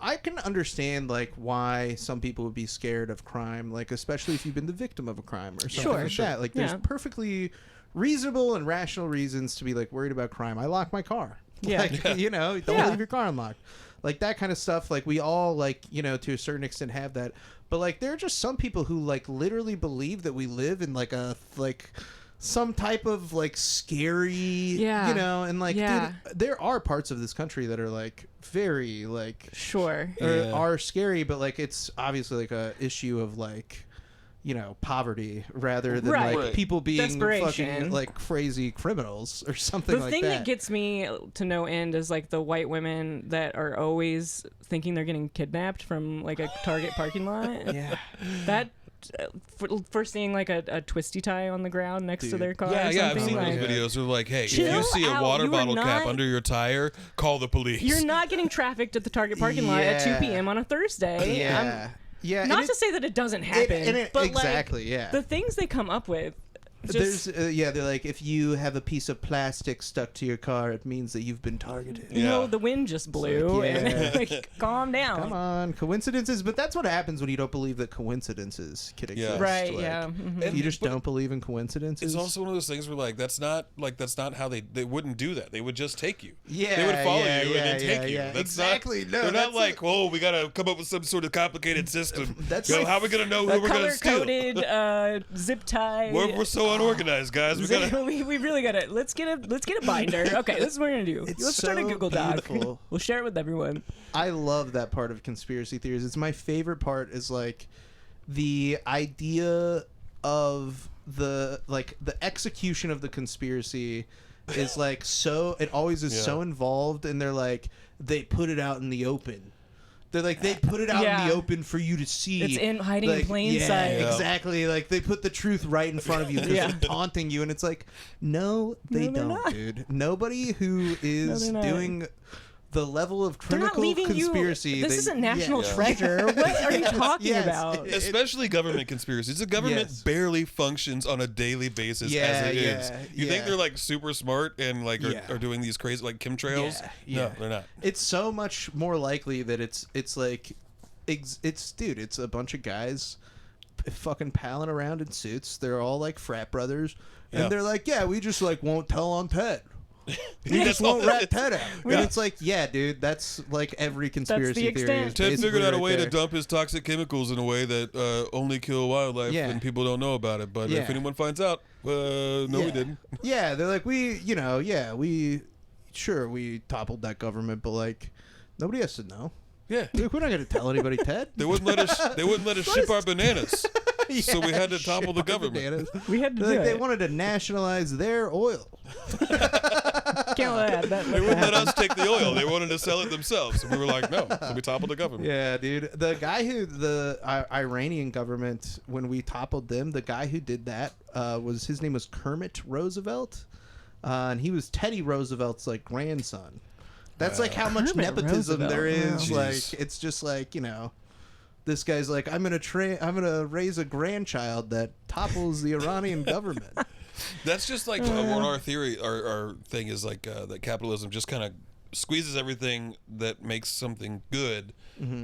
I can understand like why some people would be scared of crime, like especially if you've been the victim of a crime or something Sure. like that. Like there's Yeah. perfectly reasonable and rational reasons to be like worried about crime. I lock my car. Yeah. Like, don't Yeah. leave your car unlocked. Like that kind of stuff. Like we all like, to a certain extent have that. But like there are just some people who like literally believe that we live in like some type of like scary, Yeah. and like Yeah. dude, there are parts of this country that are like very like Sure. Yeah. are scary, but like it's obviously like a issue of like poverty rather than Right. like Right. people being fucking Desperation. like crazy criminals or something The like thing that. that gets me to no end is like the white women that are always thinking they're getting kidnapped from like a Target parking lot. Yeah. That for seeing like a twisty tie on the ground next to Dude. their car. Yeah, or yeah, I've something. seen Like, those videos. They're like, hey, if Chill you see a out. water You are bottle cap not- under your tire, call the police. You're not getting trafficked at the Target parking lot at 2 Yeah. p.m. on a Thursday. Yeah. Yeah. Not and to say that it doesn't happen, but exactly, like yeah. the things they come up with. Just, They're like, if you have a piece of plastic stuck to your car, it means that you've been targeted. Yeah. the wind just blew, yeah. and like, calm down. Come on, coincidences. But that's what happens when you don't believe that coincidences can Yeah. exist. Right? Like, Yeah. If you just But don't believe in coincidences. It's also one of those things where that's not how they wouldn't do that. They would just take you. Yeah, They would follow yeah, you yeah, and then take yeah, you. yeah. That's Exactly. Not, No, they're that's not like, oh, we gotta come up with some sort of complicated system. That's Yo, like- how are we gonna know who we're gonna steal? Color-coded zip tie. We're so unorganized, guys. We gotta. we really gotta let's get a binder. Okay, this is what we're gonna do. It's Let's start a so Google Doc. beautiful. We'll share it with everyone. I love that part of conspiracy theories. It's my favorite part. Is like the idea of the execution of the conspiracy is like so. It always is Yeah. so involved, and they're like they put it out in the open. They're like they put it out in Yeah. the open for you to see. It's in hiding in Like, plain yeah, sight. Yeah. exactly. Like they put the truth right in front of you. They're Yeah. taunting you, and it's like, no, they No, they're don't, not. dude. Nobody who is they're not. doing the level of They're not critical leaving conspiracy. you. This isn't national Yeah. treasure. What are you talking Yes. about? Especially government conspiracies. The government Yes. barely functions on a daily basis as it is. You think yeah. they're like super smart and like Yeah. are doing these crazy like chemtrails? Yeah. No, they're not. It's so much more likely that it's like, it's a bunch of guys fucking palling around in suits. They're all like frat brothers, and Yeah. they're like, yeah, we just like won't tell on Ted. We That's just won't all rat it is. Ted out. Yeah. And it's like, yeah, dude, that's like every conspiracy the theory. extent. Is Ted basically figured out a right way there. to dump his toxic chemicals in a way that only kill wildlife, Yeah. and people don't know about it. But Yeah. if anyone finds out, no, we Yeah. didn't. Yeah, they're like, we toppled that government, but like, nobody has to know. Yeah, Like, we're not going to tell anybody, Ted. they wouldn't let us. They wouldn't let us ship our bananas. So we had to topple the shit, government. bananas. We had to Like, do they it. wanted to nationalize their oil. Can't let that. They wouldn't let us take the oil. They wanted to sell it themselves. And we were like, no. So we toppled the government. Yeah, dude. The guy who the Iranian government, when we toppled them, the guy who did that his name was Kermit Roosevelt, and he was Teddy Roosevelt's like grandson. That's like how much Kermit nepotism there Roosevelt, is. wow. Like, Jeez. it's just like, this guy's like, I'm gonna raise a grandchild that topples the Iranian government. That's just like what our theory, our thing is like that capitalism just kind of squeezes everything that makes something good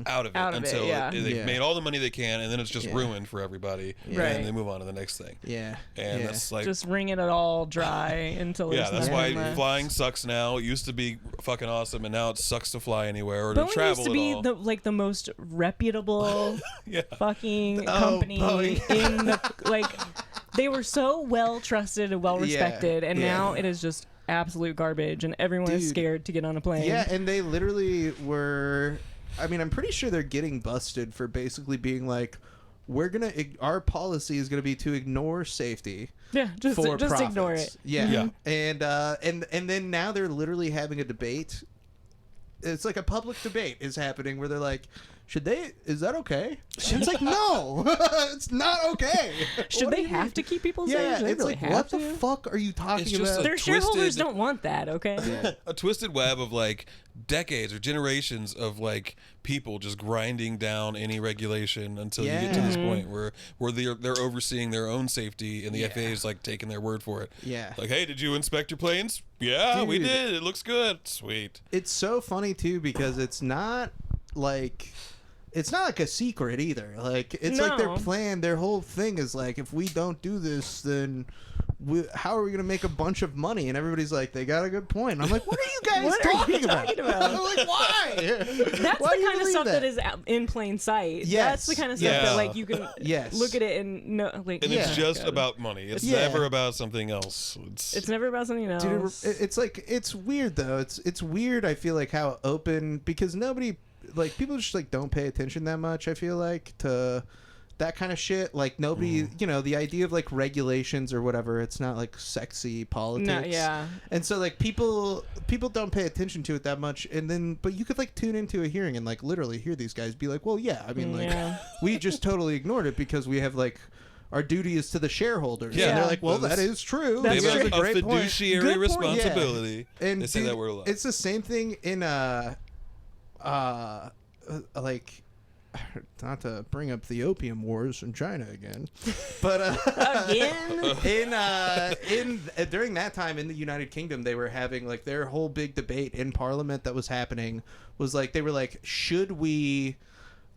out of it Out of it, until yeah. they've Yeah. made all the money they can, and then it's just Yeah. ruined for everybody, Right. and they move on to the next thing. Yeah, And yeah. that's like, Just wringing it all dry until yeah, there's that's nothing why left. flying sucks now. It used to be fucking awesome, and now it sucks to fly anywhere or Boeing to travel used to be at all. the most reputable Yeah. fucking Oh, company Boeing. in the like. They were so well trusted and well respected, and yeah. now it is just absolute garbage, and everyone is Dude. scared to get on a plane. Yeah, and they literally were. I mean, I'm pretty sure they're getting busted for basically being like, our policy is gonna be to ignore safety yeah, just for ignore profits. it. Yeah, Yeah. and then now they're literally having a debate. It's like a public debate is happening where they're like, is that okay? And it's like, no, it's not okay. Should What do they you have mean? to keep people Yeah, safe? Should they it's really like, have what to? the fuck are you talking It's just about? Their shareholders twisted- don't want that, okay? A twisted web of like decades or generations of like people just grinding down any regulation until you get to this Mm-hmm. point where they're overseeing their own safety and the Yeah. FAA is like taking their word for it. Yeah. Like, hey, did you inspect your planes? Yeah, we Dude. did. It looks good. Sweet. It's so funny too because it's not like a secret either. Like, it's like their No. plan, their whole thing is like, if we don't do this, then how are we gonna make a bunch of money? And everybody's like, they got a good point. And I'm like, what are you guys What are you talking about? talking about? I'm like, why? That's Why do the you kind of believe stuff that is in plain sight. Yes. That's the kind of stuff Yeah. that like you can Yes. look at it and know. Like, And Yeah. it's just God. about money. It's Yeah. never about something else. It's never about something else. Dude, it's like, it's weird though. It's weird. I feel like how open, because nobody, like, people just like don't pay attention that much. I feel like to that kind of shit. Like, nobody, the idea of like regulations or whatever. It's not like sexy politics. No, yeah. And so like people don't pay attention to it that much. And then, but you could like tune into a hearing and like literally hear these guys be like, well, yeah, I mean, like, Yeah. we just totally ignored it because we have like. Our duty is to the shareholders. Yeah. And they're like, well, That's- that is true. That's They That's have a a great point. fiduciary Good point. responsibility. And they say dude, that word a lot. it's the same thing in like, not to bring up the opium wars in China again, but Again? during that time in the United Kingdom, they were having like their whole big debate in Parliament that was happening was like they were like, should we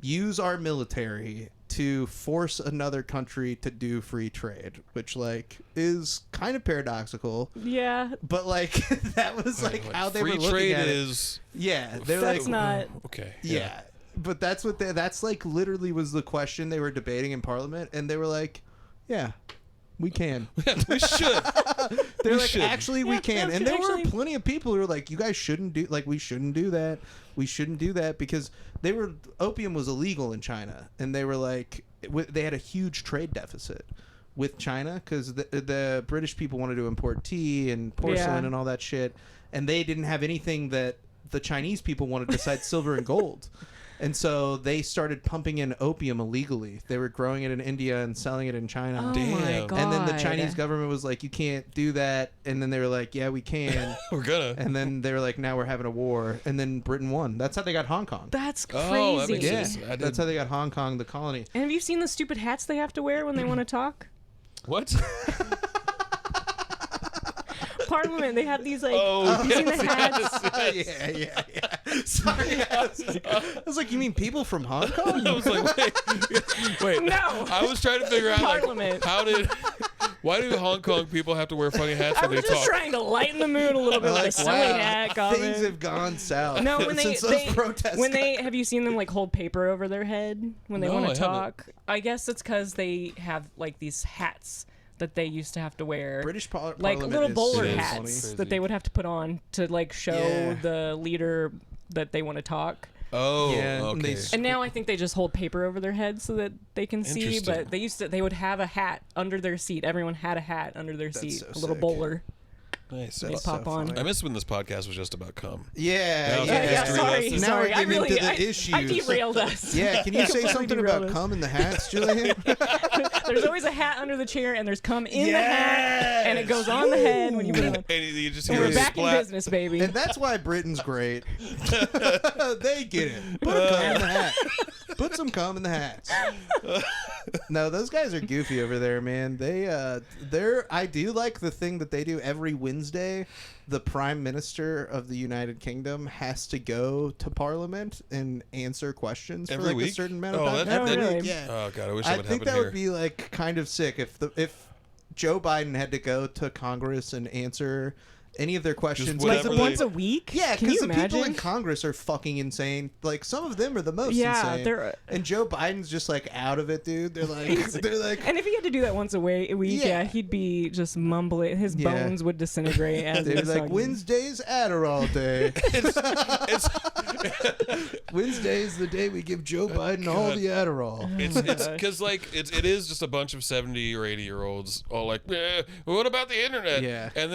use our military to force another country to do free trade, which like is kind of paradoxical, Yeah. but like that was like how they free were looking trade at it. is Yeah, they're That's like, not. okay. yeah. But that's what that's like literally was the question they were debating in Parliament, and they were like, yeah, we can. we should. They're We like, should. actually, we Yeah, can. that's And there actually- were plenty of people who were like, you guys shouldn't do, like, we shouldn't do that. We shouldn't do that because opium was illegal in China. And they were like, they had a huge trade deficit with China because the British people wanted to import tea and porcelain Yeah. and all that shit. And they didn't have anything that the Chinese people wanted besides silver and gold. And so they started pumping in opium illegally. They were growing it in India and selling it in China. Oh Damn. my god. And then the Chinese government was like, you can't do that. And then they were like, yeah, we can. We're gonna. And then they were like, now we're having a war. And then Britain won. That's how they got Hong Kong. That's crazy. Oh, that makes Yeah, sense. that's how they got Hong Kong, the colony. And have you seen the stupid hats they have to wear when they want to talk? What? Parliament, they have these like. Oh, have you seen the hats? Yeah. Sorry. I was like, you mean people from Hong Kong? I was like, wait. No. I was trying to figure out Parliament. why do Hong Kong people have to wear funny hats I when was they just talk? trying to lighten the mood a little bit with a silly hat comment. Things have gone south. No, when since they those protests. have you seen them like hold paper over their head when they No, want I to haven't. talk? I guess it's because they have like these hats that they used to have to wear, British like Parliament little is bowler so hats funny. that they would have to put on to like show Yeah. the leader that they want to talk. Oh, Yeah, and okay. they And now I think they just hold paper over their heads so that they can see. Interesting. But they would have a hat under their seat. Everyone had a hat under their seat, so a little sick. bowler. Nice. They That's pop so on. funny. I missed when this podcast was just about cum. Yeah, Now yeah. it's Yeah, history sorry, lesson. Now sorry. we're I getting really, into the I issues. derailed us. Yeah, can you say Completely something derailed about us. cum in the hats, Jillian? There's always a hat under the chair, and there's cum in the Yes! hat, and it goes on the head when you put it on. And you just And hear we're a back in splat. business, baby. And that's why Britain's great. They get it. Put cum in the hat. Put some cum in the hats. No, those guys are goofy over there, man. I do like the thing that they do every Wednesday. The Prime Minister of the United Kingdom has to go to Parliament and answer questions Every for like week? a certain amount of Oh, time. that- that- Every week, really? yeah. Oh god, I wish I that would think happen that here. would be like kind of sick if Joe Biden had to go to Congress and answer any of their questions. like whatever they- once a week. Yeah, Can because you the imagine? people in Congress are fucking insane. Like some of them are the most Yeah, insane. they're- And Joe Biden's just like out of it, dude. They're like, And if he had to do that once a week, Yeah. he'd be just mumbling. His Yeah. bones would disintegrate as they'd he be was like, talking. Wednesday's Adderall day. It's Wednesday's the day we give Joe Biden all God. the Adderall. it's because like it is just a bunch of 70 or 80 year olds all like, what about the internet? Yeah. And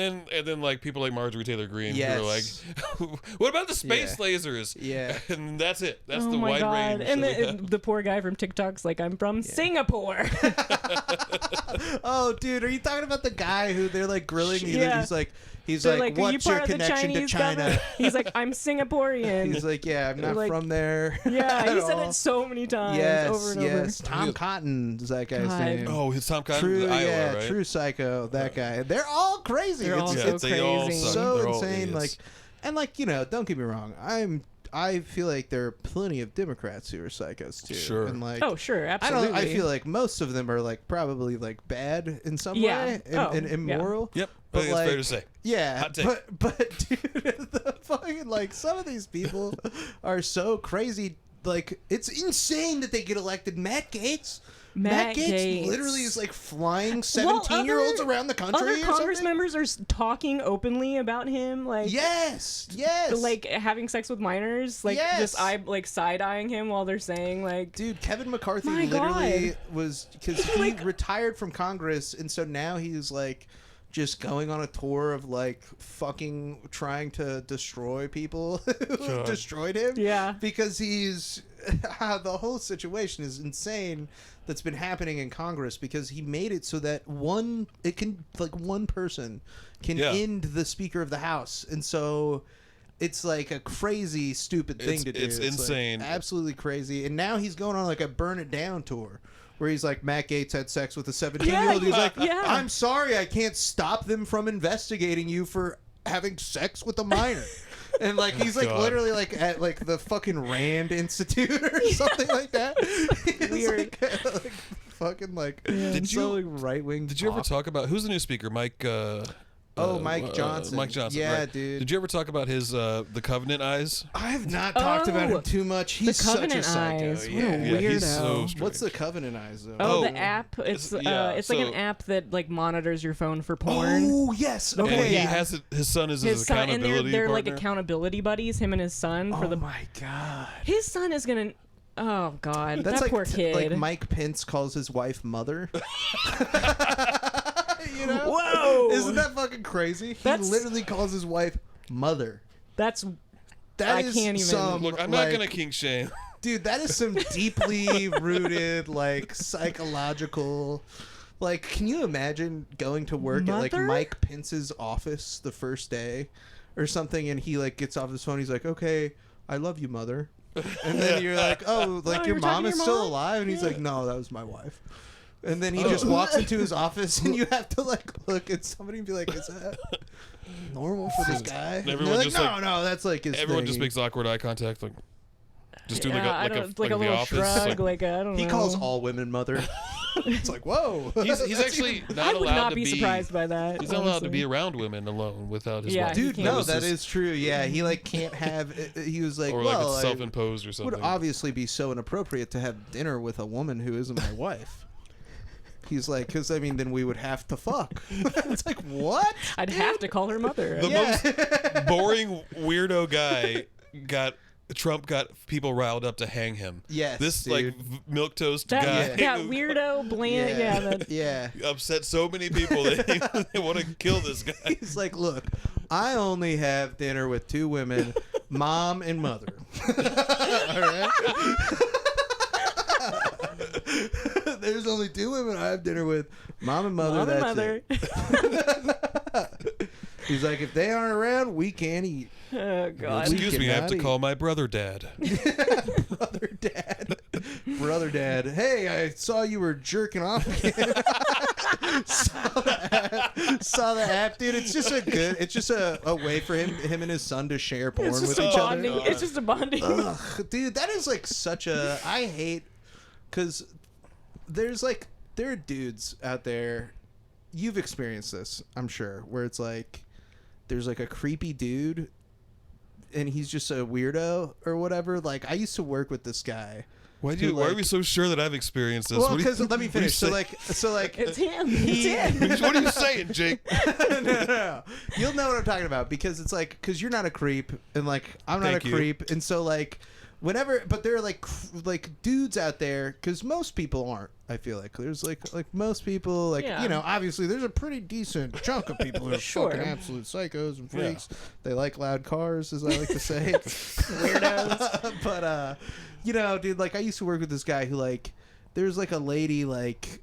then like people like Marjorie Taylor Greene Yes. who are like, what about the space lasers? Yeah. And that's it. That's Oh the my wide god! range. And that we the, have. the poor guy from TikTok's like, "I'm from Singapore." Oh, dude, are you talking about the guy who they're like grilling? Yeah. He's They're like, "Are you what's your part of the connection to Chinese China? government?" He's like, "I'm Singaporean." He's like, yeah, I'm not Like- from there. yeah, at he said all. it so many times, Yes, over and yes. over. Tom Cotton is that guy's God. name. Oh, it's Tom Cotton, True, Iowa, yeah, right? True Psycho, that guy. They're all crazy. They're all it's so it's they all crazy. suck. so They're all insane. idiots. Like, and like, you know, don't get me wrong. I feel like there are plenty of Democrats who are psychos too. Sure. And like, Oh, sure, I absolutely. don't. I feel like most of them are like probably like bad in some Yeah. way and, Oh, and immoral. Yep. I But think it's fair like, to say. Yeah, Hot take. but dude, the fucking like some of these people are so crazy. Like it's insane that they get elected. Matt Gaetz. Matt Gaetz. literally is like flying Well, 17-year-olds around the country. Other or Congress something? members are talking openly about him, like Yes. like having sex with minors, like Yes. just side eyeing him while they're saying like, Dude, Kevin McCarthy My literally God. was because he retired from Congress, and so now he's like just going on a tour of like fucking trying to destroy people who God. destroyed him. Yeah. because he's the whole situation is insane. That's been happening in Congress because he made it so that one person can Yeah. end the Speaker of the House, and so. It's like a crazy, stupid thing to do. It's like, insane. absolutely crazy. And now he's going on like a Burn It Down tour where he's like, Matt Gaetz had sex with a 17-year-old. He's like, yeah. I'm sorry, I can't stop them from investigating you for having sex with a minor. And like he's like God. literally like at like the fucking Rand Institute or something like that. He's Weird. like fucking like Did so, you- like, right wing. Did you ever talk about who's the new speaker? Mike. Mike Johnson. Mike Johnson. Yeah, right. dude. Did you ever talk about his the Covenant eyes? I have not talked about Oh, him too much. He's such a Covenant psycho. Eyes. What a Yeah. Yeah, he's weirdo. so strange. What's the Covenant Eyes though? Oh, Oh. the app. It's It's- yeah, it's like an so- app that like monitors your phone for porn. Oh yes. Okay, Okay. And he yeah. has his son is His his son, and accountability they're like partner. accountability buddies. Him and his son for Oh the. my god. His son is gonna. Oh God, That's that like poor kid. like Mike Pence calls his wife mother. You know? Whoa! Isn't that fucking crazy? He That's- literally calls his wife mother. That's That I is can't even- some, Look, I'm like, not gonna kink shame. Dude, that is some deeply rooted, like, psychological. Like, can you imagine going to work at, like, Mike Pence's office the first day or something, and he, like, gets off his phone, he's like, okay, I love you, mother. And then you're like, oh, like, your mom is still alive? And he's like, no, that was my wife. And then he just walks into his office, and you have to, like, look at somebody and be like, is that normal for this guy? And they're like, no, that's, like, his Everyone thing. just makes awkward eye contact, like, just do like a little the office. shrug, like I don't know. He calls all women mother. It's like, whoa. He's actually not I would allowed not to be surprised by that. He's not allowed to be around women alone without his wife. Dude, no, that just, is true. Yeah, he like can't have. He was like, or well, like it's self-imposed or something. Would obviously be so inappropriate to have dinner with a woman who isn't my wife. He's like, because I mean, then we would have to fuck. It's like, what? I'd have to call her mother. The most boring weirdo guy Trump got people riled up to hang him. Yes, this dude. like milquetoast guy. That weirdo bland. Yeah. Upset so many people that they want to kill this guy. He's like, look, I only have dinner with two women, mom and mother. All right. There's only two women I have dinner with, mom and mother. It. He's like, if they aren't around, we can't eat. Oh God! Excuse me, I have to call my brother dad. Brother dad. Hey, I saw you were jerking off again. saw the app, dude. It's just a way for him and his son to share porn with each other. It's just a bonding. Ugh, dude, that is like such a. I hate because there are dudes out there. You've experienced this, I'm sure, where it's like there's like a creepy dude. And he's just a weirdo or whatever. Like, I used to work with this guy. Why are we so sure that I've experienced this? Well, because let me finish. So like, it's him. It's him. What are you saying, Jake? No. You'll know what I'm talking about because it's like, because you're not a creep and like I'm not Thank a you. creep, and so like, whenever, but there are like dudes out there because most people aren't. I feel like there's like most people like you know, obviously there's a pretty decent chunk of people who are fucking absolute psychos and freaks. Yeah. They like loud cars, as I like to say. Weirdos. But you know, dude, like I used to work with this guy who like there's like a lady like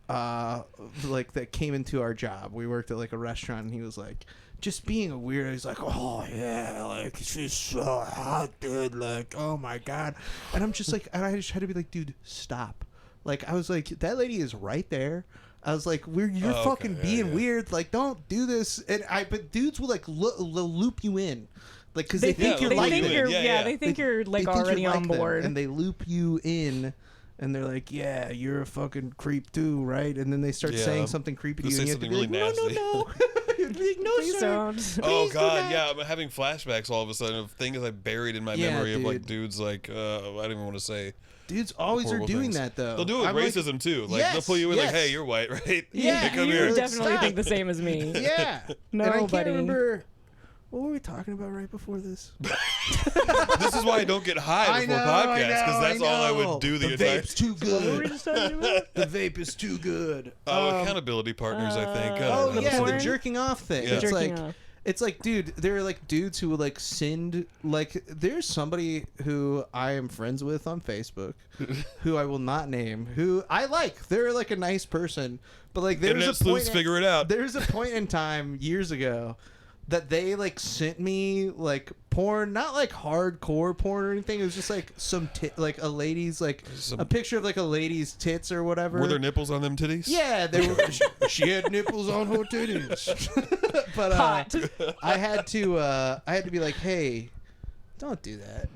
that came into our job. We worked at like a restaurant, and he was like just being a weirdo. He's like, oh yeah, like she's so hot, dude, like oh my god. And I'm just like, and I just had to be like, dude, stop. Like, I was like, that lady is right there. I was like, you're fucking being weird. Like, don't do this. But dudes will like loop you in, like, because they think you're like them. They think you're like already on board, and they loop you in, and they're like, yeah, you're a fucking creep too, right? And then they start saying something creepy to you, and you have to be like, nasty. no. No, please sir. don't. Oh God, yeah, I'm having flashbacks all of a sudden of things I buried in my memory of like dudes like I don't even want to say. Dudes always are doing that though. They'll do it with racism too. Like they'll pull you in like, hey, you're white, right? Yeah, come you here. definitely think the same as me. Yeah. No, and I can't buddy. remember. What were we talking about right before this? This is why I don't get high before podcasts, because that's all I would do the entire. Vape's too good. What were we just talking about? The vape is too good. Accountability partners, I think. The jerking off thing. Yeah. It's like, dude, there are like dudes who like send like. There's somebody who I am friends with on Facebook, who I will not name, who I like. They're like a nice person, but like there's a point. Figure it out. There's a point in time years ago that they like sent me like porn, not like hardcore porn or anything. It was just like some like a lady's like a picture of like a lady's tits or whatever. Were there nipples on them titties? Yeah, they were. She had nipples on her titties. But I had to be like, hey, don't do that.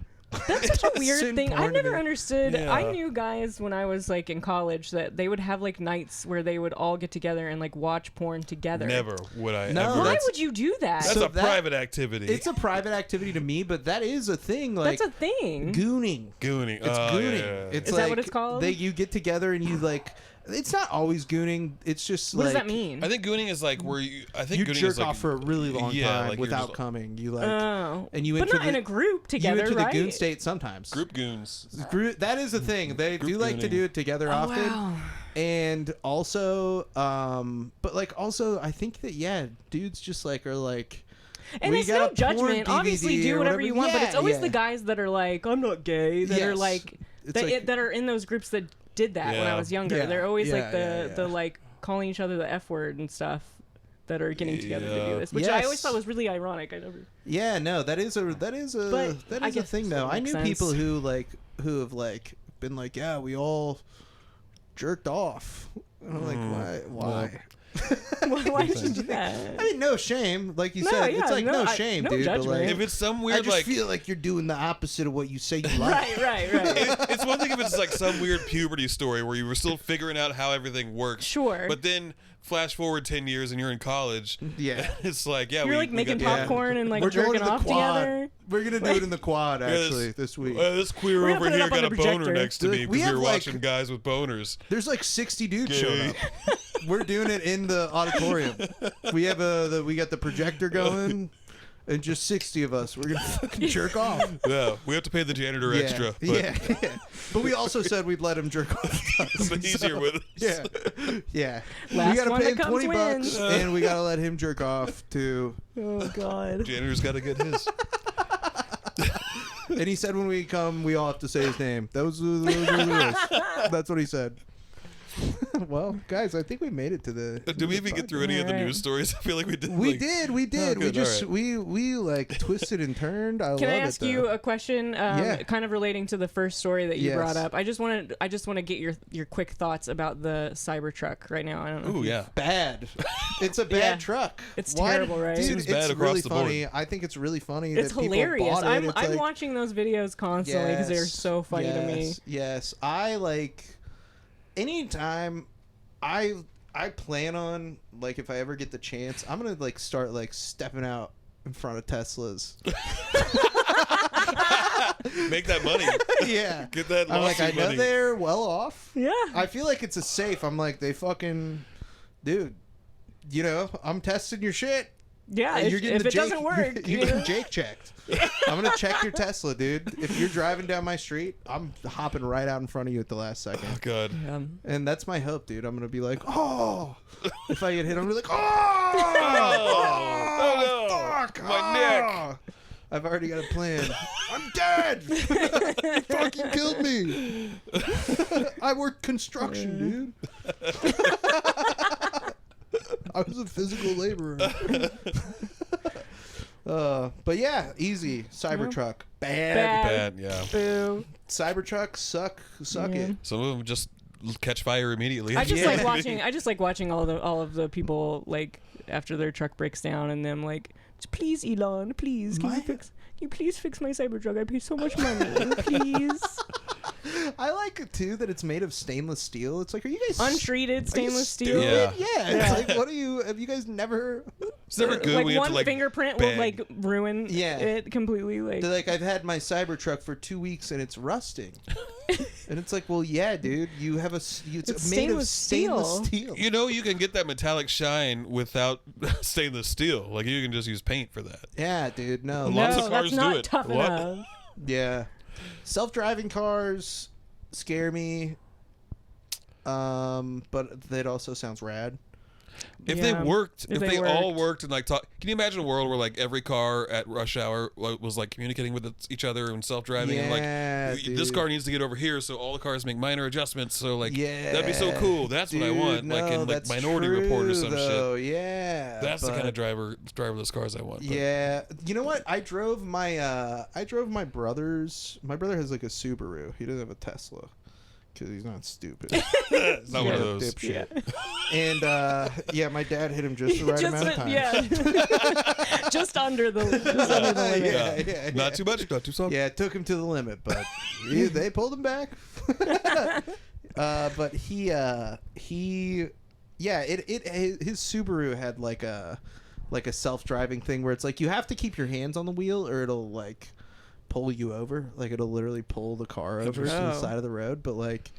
That's such a weird thing. I never understood. Yeah. I knew guys when I was like in college that they would have like nights where they would all get together and like watch porn together. Never would I No, ever. Why would you do that? That's a private activity. It's a private activity to me, but that is a thing. Like, that's a thing. Gooning. Gooning. It's gooning. Yeah. It's Is like that what it's called? You get together and you like. It's not always gooning. It's just What like. does that mean? I think gooning is like where you. I think You gooning jerk is like, off for a really long time like without just, coming. You like. Oh. And you but enter not in a group together, You enter right? the goon state sometimes. group goons. That is a thing. They Group do like to gooning. do it together often. Wow. And also, but like also, I think that dudes just like are like. And We it's got no a porn judgment. Obviously, DVD do or whatever whatever. you want, but Yeah, it's always yeah. the guys that are like, I'm not gay, that are Yes. like, It's that, like- that are in those groups that did that when I Yeah. was younger. Yeah, They're always yeah, like the yeah. like calling each other the F word and stuff that are getting together to Yeah. do this, which I always Yes. thought was really ironic. I never. Yeah, no, that is a But that I is a guess thing it though. I makes knew sense. people who have like been like, yeah, we all jerked off. And I'm like, why? Why did you do that? I mean, no shame, like you No, said. yeah, It's like no, no shame, no dude. But judgment. like, If it's some I weird just like, feel like you're doing the opposite of what you say you like. Right. it's one thing if it's like some weird puberty story where you were still figuring out how everything works. Sure. But then flash forward 10 years and you're in college. Yeah. It's like, yeah, You're like we making got popcorn and like We're going jerking to the off quad. together. We're gonna do it in the quad actually this- this week. This queer We're gonna over put it here up on got a the boner projector. next to me We because we have, were like- watching guys with boners. There's like 60 dudes Gay. showing up. We're doing it in the auditorium. We have we got the projector going, and just 60 of us. We're gonna fucking jerk off. Yeah, we have to pay the janitor Yeah, extra. But yeah. But we also said we'd let him jerk off. it's been easier with us. Yeah, yeah. Last we gotta one pay that him comes 20 bucks, wins. and we gotta let him jerk off too. Oh God. Janitor's got to get his. And he said when we come, we all have to say his name. Those are the rules. That's what he said. Well, guys, I think we made it to the. Did we even get through any of the Alright. news stories? I feel like we did. We like, did. We Oh, did. We good, just alright. we like twisted and turned. I Can love I ask it, you though. a question? Yeah. Kind of relating to the first story that you Yes. brought up. I just want to get your quick thoughts about the Cybertruck right now. I don't know. Ooh, if you- yeah. Bad. It's a bad Yeah. truck. It's Why- terrible, right? Dude, Seems it's bad across really the board. funny. I think it's really funny It's that people hilarious. bought it. I'm It's I'm like, watching those videos constantly because they're so funny to me. Yes, I like. Anytime, I plan on like if I ever get the chance, I'm gonna like start like stepping out in front of Teslas. Make that money. Yeah, Get that I'm like, I lawsuit know money. they're well off. Yeah. I feel like it's a safe. I'm like, they fucking, dude. You know, I'm testing your shit. Yeah. You're getting If the it doesn't work, you're you know? getting Jake checked. I'm gonna check your Tesla, dude. If you're driving down my street, I'm hopping right out in front of you at the last second. Oh, God. And that's my hope, dude. I'm gonna be like, oh, if I get hit, I'm gonna be like, Oh, no. fuck, My neck. oh." I've already got a plan. I'm dead. You fucking killed me. I worked construction, dude. I was a physical laborer. But yeah, easy. Cybertruck, bad. Bad, yeah. Boo. Cybertruck, suck Yeah. it. Some of them just catch fire immediately. I just Yeah. like watching. I just like watching all of the people like after their truck breaks down and them like, please, Elon, please, can you please fix my Cybertruck? I pay so much money, please. I like it too that it's made of stainless steel. It's like, are you guys Untreated are you stainless steel. stupid? Yeah. Yeah. It's like, what are you? Have you guys never? It's never good Like when you have one to, like, fingerprint bang. will like ruin Yeah. it completely. Like They're like, I've had my Cybertruck for 2 weeks and it's rusting. And it's like, well, yeah, dude, you have it's made of stainless stainless steel. steel. You know, you can get that metallic shine without stainless steel. Like, you can just use paint for that. Yeah, dude, no. Lots no, of cars that's do not it. tough What? enough. Yeah. Self-driving cars scare me. But that also sounds rad. If Yeah. they worked, If if they they all worked. worked and like talk, can you imagine a world where like every car at rush hour was like communicating with each other and self-driving and Yeah, like this dude. car needs to get over here, so all the cars make minor adjustments. So like Yeah, that'd be so cool. That's what I dude, want. no, Like in like that's Minority true, Report or some though. shit. Yeah, That's the but- kind of driverless cars I want. But Yeah, you know what? I drove my brother's. My brother has like a Subaru. He doesn't have a Tesla because he's not stupid. it's not one of Yeah, those. dipshit. And yeah, my dad hit him just the right amount of times. Yeah. just under the limit. yeah. Not too much, not too soft. Yeah, it took him to the limit, but they pulled him back. But his Subaru had like a self-driving thing where it's like you have to keep your hands on the wheel or it'll like pull you over. Like it'll literally pull the car over to the Oh. side of the road. But like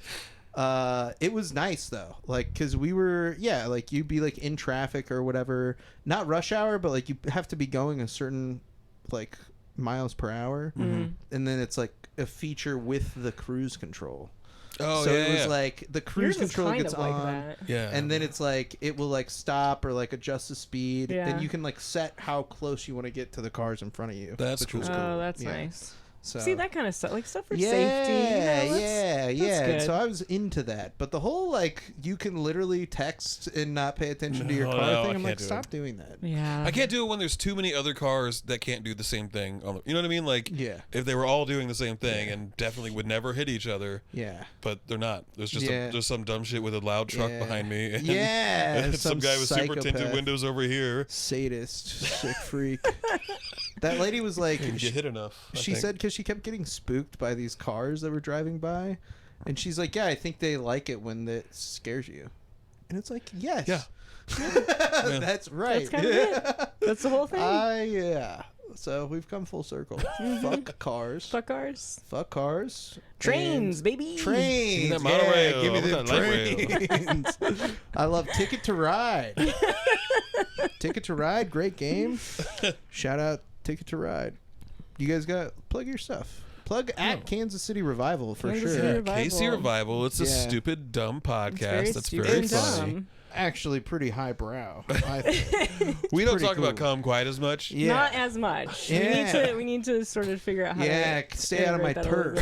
it was nice though, like because we were like you'd be like in traffic or whatever, not rush hour, but like you have to be going a certain like miles per hour, and then it's like a feature with the cruise control. Oh, so yeah, it was yeah. like the cruise Yours is control kind gets of like on. that. Yeah. And then it's like it will like stop or like adjust the speed, Yeah. and you can like set how close you want to get to the cars in front of you. That's which was cool. Oh, that's Yeah. nice. So, See that kind of stuff, like stuff for yeah, safety. yeah. that's And so good. I was into that, but the whole like you can literally text and not pay attention to your No, car no, I thing. I'm can't like, do stop it. doing that. Yeah. I can't do it when there's too many other cars that can't do the same thing. You know what I mean? Like, Yeah. if they were all doing the same thing and definitely would never hit each other, Yeah. but they're not. There's just Yeah. there's some dumb shit with a loud truck Yeah. behind me. And, Yeah, and some guy with super tinted psychopath. windows over here. Sadist, sick freak. That lady was like, Didn't get hit enough. I she think. said because she kept getting spooked by these cars that were driving by, and she's like, yeah, I think they like it when it scares you, and it's like, yes, Yeah. that's right. That's kind of it. That's the whole thing. Yeah. So we've come full circle. Fuck cars. Fuck cars. Fuck cars. Trains, And baby. Trains. Give me that monorail. Yeah, give me I the want that light trains. I love Ticket to Ride. Ticket to Ride, great game. Shout out Ticket to Ride. You guys got plug your stuff. Plug at Kansas City Revival for Kansas sure. City Revival. KC Revival. It's a Yeah. stupid, dumb podcast. very That's stupid very and funny. dumb. Actually, pretty highbrow. I think. We don't pretty talk about cool. calm quite as much. Yeah. Not as much. Yeah. We need to sort of figure out how Yeah, to stay out of my integrate that a little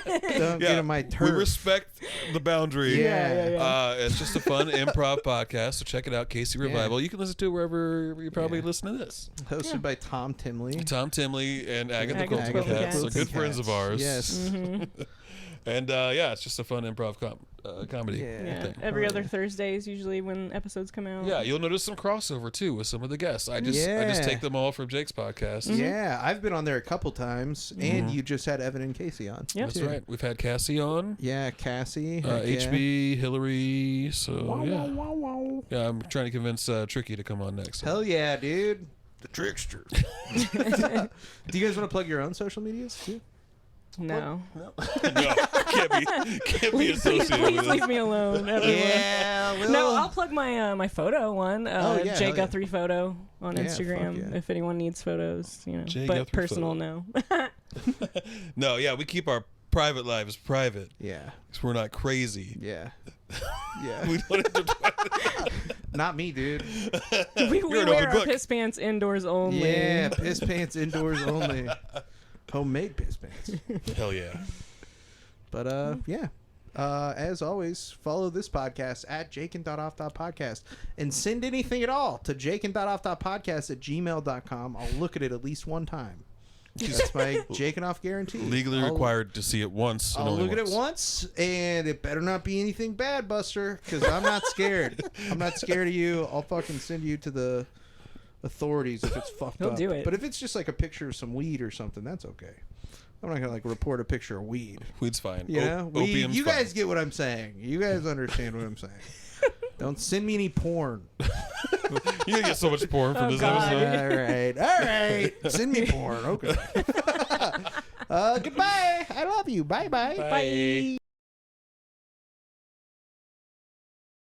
turf. bit. Don't get in my turf. We respect the boundary. Yeah. It's just a fun improv podcast, so check it out, KC Revival. You can listen to it wherever you probably Yeah. listen to this. Hosted by Tom Timley. Tom Timley and Agatha Agatha Colton Colton Cats, so Cats. good friends of ours. Yes. And yeah, it's just a fun improv comedy. Yeah. thing. Every other Thursday is usually when episodes come out. Yeah, you'll notice some crossover too with some of the guests. I just Yeah. take them all from Jake's podcast. Yeah, I've been on there a couple times, and you just had Evan and Casey on. Yep. That's too. right. We've had Cassie on, Yeah, Cassie. heck yeah. HB, Hillary. So yeah, I'm trying to convince Tricky to come on next. Hell yeah, dude. The trickster. Do you guys want to plug your own social medias too? No. No, can't be associated Please with leave it. me alone, everyone. Yeah, No, I'll plug my my photo one. Oh, yeah, J hell yeah. Guthrie photo on Yeah, Instagram. fuck yeah. If anyone needs photos, J. but Guthrie personal, photo. no. No, yeah, we keep our private lives private Yeah, because we're not crazy. yeah, yeah. We don't Not me, dude. we an wear open our book. piss pants indoors only. Yeah, piss pants indoors only. Homemade piss pants. Hell yeah. But yeah. As always, follow this podcast at jakin.off.podcast and send anything at all to jakin.off.podcast@gmail.com. I'll look at it at least one time. That's my Jakin Off guarantee. Legally I'll- required to see it once. and I'll only look at it once, and it better not be anything bad, Buster, because I'm not scared. I'm not scared of you. I'll fucking send you to the authorities if it's fucked He'll up. do it. But if it's just like a picture of some weed or something, that's okay. I'm not gonna like report a picture of weed. Weed's fine. You know, weed, Opium's you fine. guys get what I'm saying. You guys understand what I'm saying. Don't send me any porn. You get so much porn from Oh, this God. episode. All right. Send me porn. Okay. Goodbye. I love you. Bye-bye. Bye.